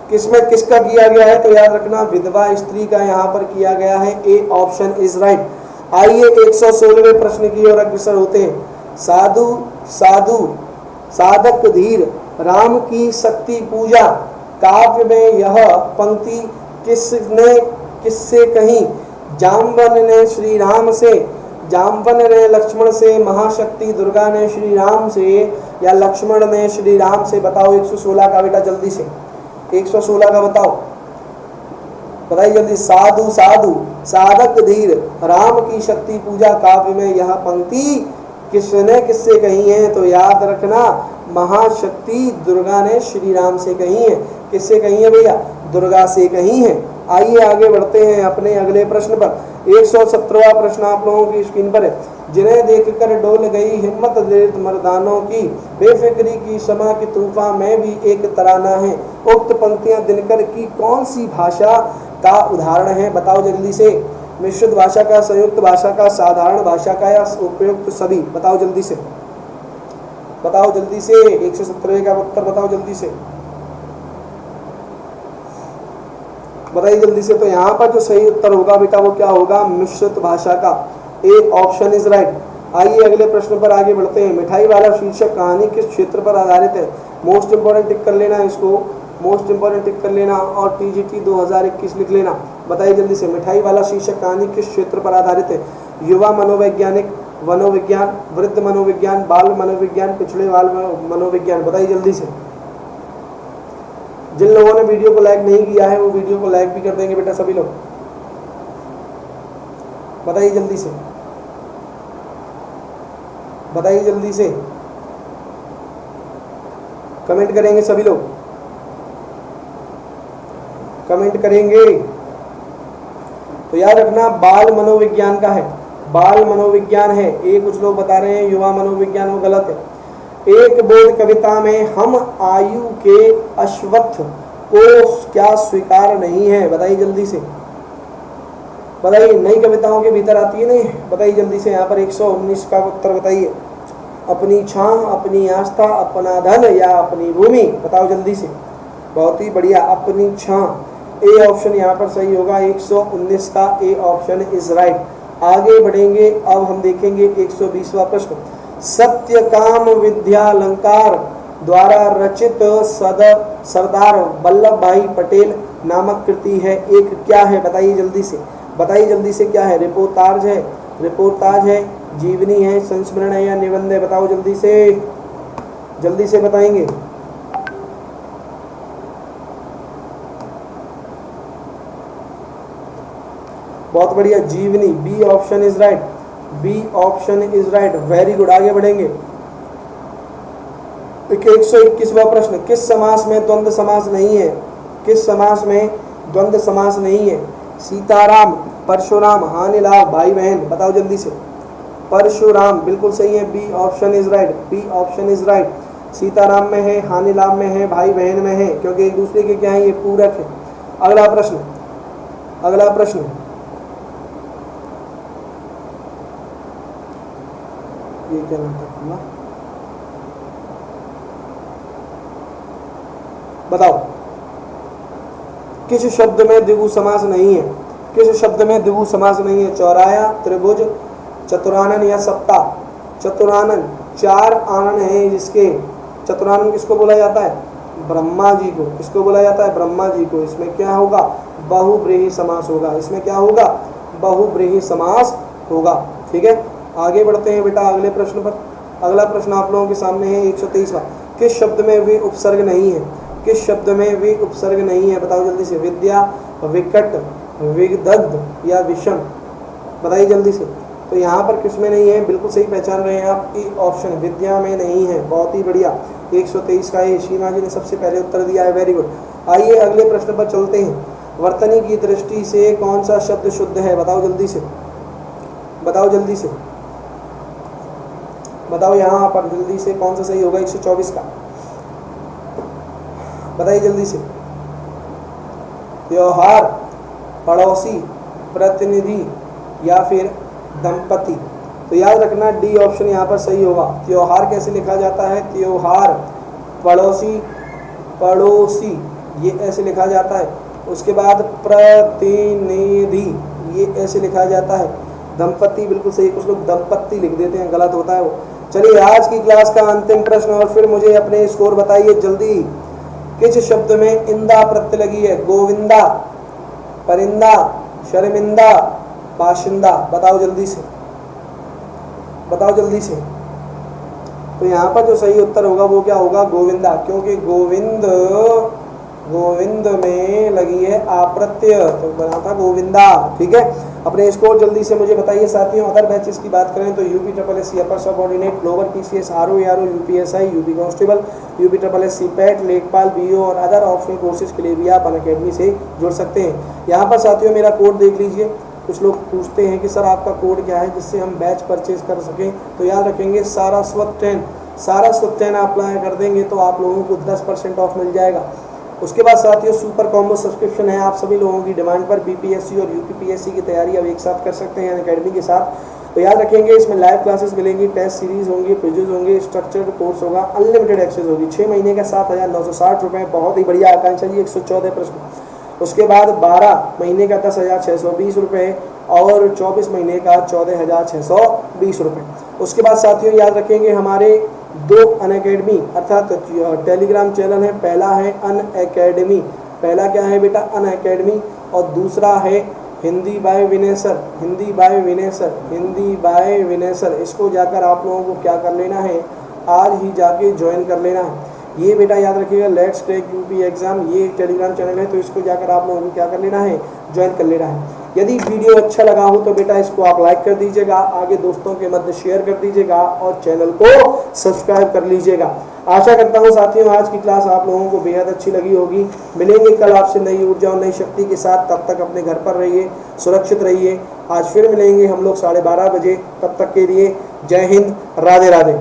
किसमें किसका किया गया है? तो याद रखना विधवा स्त्री का यहाँ पर किया गया है। ए ऑप्शन इज राइट। आइए 116वें प्रश्न की ओर अग्रसर होते हैं। साधु साधु साधक धीर राम की शक्ति पूजा काव्य में यह पंक्ति किसने किससे कही? जाम्बन ने श्री राम से, जाम्बन ने लक्ष्मण से, महाशक्ति दुर्गा ने श्री राम से, या लक्ष्मण ने श्री राम से? बताओ 116 का बेटा जल्दी से, 116 का बताओ, बताइए जल्दी। साधु साधु साधक धीर राम की शक्ति पूजा काव्य में यह पंक्ति किसने किससे कही है? तो याद रखना महाशक्ति दुर्गा ने श्री राम से कही है। किससे कही है भैया? दुर्गा से कही है। आइए आगे बढ़ते हैं अपने अगले प्रश्न पर। 117वां प्रश्न आप लोगों की स्क्रीन पर है। जिन्हें देखकर डोल गई हिम्मत दलित मर्दानों की, बेफिक्री की समा की तूफान में भी एक तराना है। उक्त पंक्तियां दिनकर की कौन सी भाषा का उदाहरण है? बताओ जल्दी से। मिश्रित भाषा का, संयुक्त भाषा का, साधारण भाषा का, या उपयुक्त सभी? बताओ जल्दी से, बताओ जल्दी से। 117 का उत्तर बताओ जल्दी से, बताइए जल्दी से। तो यहाँ पर जो सही उत्तर होगा बेटा वो क्या होगा? मिश्रित भाषा का। ए ऑप्शन इज राइट। आइए अगले प्रश्न पर आगे बढ़ते हैं। मिठाई वाला शीर्षक कहानी किस क्षेत्र पर आधारित है? मोस्ट इंपोर्टेंट टिक कर लेना इसको, मोस्ट इंपोर्टेंट टिक कर लेना और टीजीटी 2021 लिख लेना। बताइए जल्दी से, मिठाई वाला शीर्षक कहानी किस क्षेत्र पर आधारित है? युवा मनोवैज्ञानिक, मनोविज्ञान, वृद्ध मनोविज्ञान, बाल मनोविज्ञान, पिछड़े बाल मनोविज्ञान? बताइए जल्दी से। जिन लोगों ने वीडियो को लाइक नहीं किया है वो वीडियो को लाइक भी कर देंगे बेटा सभी लोग। बताइए जल्दी से, बताइए जल्दी से, कमेंट करेंगे सभी लोग, कमेंट करेंगे। तो याद रखना बाल मनोविज्ञान का है, बाल मनोविज्ञान है। ये कुछ लोग बता रहे हैं युवा मनोविज्ञान, वो गलत है। एक बोध कविता में हम आयु के अश्वत्थ को क्या स्वीकार नहीं है? बताइए जल्दी से, बताइए। नई कविताओं के भीतर आती है नहीं? बताइए जल्दी से। यहाँ पर 119 का उत्तर बताइए। अपनी छां, अपनी आस्था, अपना धन या अपनी भूमि? बताओ जल्दी से। बहुत ही बढ़िया, अपनी छां। ए ऑप्शन यहाँ पर सही होगा। 119 का ए ऑप्शन इज राइट। आगे बढ़ेंगे, अब हम देखेंगे 120वां प्रश्न। सत्यकाम विद्यालंकार द्वारा रचित सरदार वल्लभ भाई पटेल नामक कृति है एक क्या है? बताइए जल्दी से, बताइए जल्दी से। क्या है? रिपोर्टाज है, रिपोर्टाज है, जीवनी है, संस्मरण है, या निबंध है? बताओ जल्दी से, जल्दी से बताएंगे। बहुत बढ़िया, जीवनी। B option is right, B option is right, very good. आगे बढ़ेंगे। 121वां प्रश्न। किस समास में द्वंद्व समास नहीं है? किस समास में द्वंद्व समास नहीं है? सीताराम, परशुराम, हानिलाभ, भाई बहन? बताओ जल्दी से। परशुराम बिल्कुल सही है, B option is right, B option is right. Sitaram में है, हानिलाभ में है, भाई बहन में है, क्योंकि एक दूसरे के क्या है? ये पूरक है। अगला प्रश्न, अगला प्रश्न। ये क्या नाटक हुआ? बताओ। किस शब्द में द्विगु समास नहीं है? किस शब्द में द्विगु समास नहीं है? चौराया, त्रिभुज, चतुरानन या सप्ताह? चतुरानन, 4 आनन है जिसके। चतुरानन किसको बोला जाता है? ब्रह्मा जी को। किसको बोला जाता है? ब्रह्मा जी को। इसमें क्या होगा? बहुब्रीहि समास होगा। इसमें क्या होगा? बहुब्रीहि समास होगा। ठीक है, आगे बढ़ते हैं बेटा अगले प्रश्न पर। अगला प्रश्न आप लोगों के सामने है 123वां। किस शब्द में वे उपसर्ग नहीं है? किस शब्द में वे उपसर्ग नहीं है? बताओ जल्दी से। विद्या, विकट, विदग्ध या विषम? बताइए जल्दी से। तो यहाँ पर किस में नहीं है, बिल्कुल सही पहचान रहे हैं आप, ई ऑप्शन विद्या में नहीं है। बहुत ही बढ़िया, 123 का ये सीमा जी ने सबसे पहले उत्तर दिया है, वेरी गुड। आइए अगले प्रश्न पर चलते हैं। वर्तनी की दृष्टि से कौन सा शब्द शुद्ध है, बताओ जल्दी से, बताओ जल्दी से, बताओ यहाँ पर जल्दी से कौन सा सही होगा 124 का, बताइए जल्दी से। त्योहार, पड़ोसी, प्रतिनिधि या फिर दंपति। तो याद रखना डी ऑप्शन यहाँ पर सही होगा। त्योहार कैसे लिखा जाता है, त्योहार, पड़ोसी, पड़ोसी ये ऐसे लिखा जाता है। उसके बाद प्रतिनिधि ये ऐसे लिखा जाता है। दंपति बिल्कुल सही, कुछ लोग दंपत्ति लिख देते हैं, गलत होता है वो। चलिए आज की क्लास का अंतिम प्रश्न और फिर मुझे अपने स्कोर बताइए जल्दी। किस शब्द में इंदा प्रत्यय लगी है, गोविंदा, परिंदा, शर्मिंदा, बाशिंदा, बताओ जल्दी से, बताओ जल्दी से। तो यहाँ पर जो सही उत्तर होगा वो क्या होगा, गोविंदा, क्योंकि गोविंद, गोविंद में लगी है आप्रत्यय, तो बना था गोविंदा। ठीक है, अपने स्कोर जल्दी से मुझे बताइए साथियों। अदर बैचेस की बात करें तो UP triple S C upper subordinate, lower PCS, RO, UPSI, UP constable, UP triple S C PET, लेखपाल, बीओ और अदर ऑप्शनल कोर्सेज के लिए भी आप अनअकैडमी से जुड़ सकते हैं। यहाँ पर साथियों मेरा कोड देख लीजिए। कुछ लोग पूछते हैं कि सर आपका कोड क्या है जिससे हम बैच परचेज कर सकें, तो याद रखेंगे सारस्वत 10, सारस्वत 10 अप्लाई कर देंगे तो आप लोगों को 10% ऑफ मिल जाएगा। उसके बाद साथियों सुपर कॉम्बो सब्सक्रिप्शन है आप सभी लोगों की डिमांड पर। बीपीएससी और यूपीपीएससी की तैयारी अब एक साथ कर सकते हैं अनअकैडमी के साथ। तो याद रखेंगे इसमें लाइव क्लासेस मिलेंगी, टेस्ट सीरीज होंगी, क्विज़ेस होंगे, स्ट्रक्चर्ड कोर्स होगा, अनलिमिटेड एक्सेस होगी। 6 महीने का 7,960 रुपये, बहुत ही बढ़िया आकांक्षा जी, 114 प्रश्न। उसके बाद 12 महीने का 10,620 रुपये और 24 महीने का 14,620 रुपये। उसके बाद साथियों याद रखेंगे हमारे 2 अनअकैडमी अर्थात टेलीग्राम चैनल है। पहला है अनअकैडमी, पहला क्या है बेटा, अनअकैडमी, और दूसरा है हिंदी बाय विनेसर, हिंदी बाय विनेसर, हिंदी बाय विनेसर। इसको जाकर आप लोगों को क्या कर लेना है, आज ही जाके ज्वाइन कर लेना है। ये बेटा याद रखिएगा, लेट्स क्रैक यूपी एग्जाम, ये टेलीग्राम चैनल है, तो इसको जाकर आप लोगों को क्या कर लेना है, ज्वाइन कर लेना है। यदि वीडियो अच्छा लगा हो तो बेटा इसको आप लाइक कर दीजिएगा, आगे दोस्तों के मध्य शेयर कर दीजिएगा और चैनल को सब्सक्राइब कर लीजिएगा। आशा करता हूँ साथियों आज की क्लास आप लोगों को बेहद अच्छी लगी होगी। मिलेंगे कल आपसे नई ऊर्जा और नई शक्ति के साथ। तब तक अपने घर पर रहिए, सुरक्षित रहिए। आज फिर मिलेंगे हम लोग 12:30 बजे। तब तक के लिए जय हिंद, राधे राधे।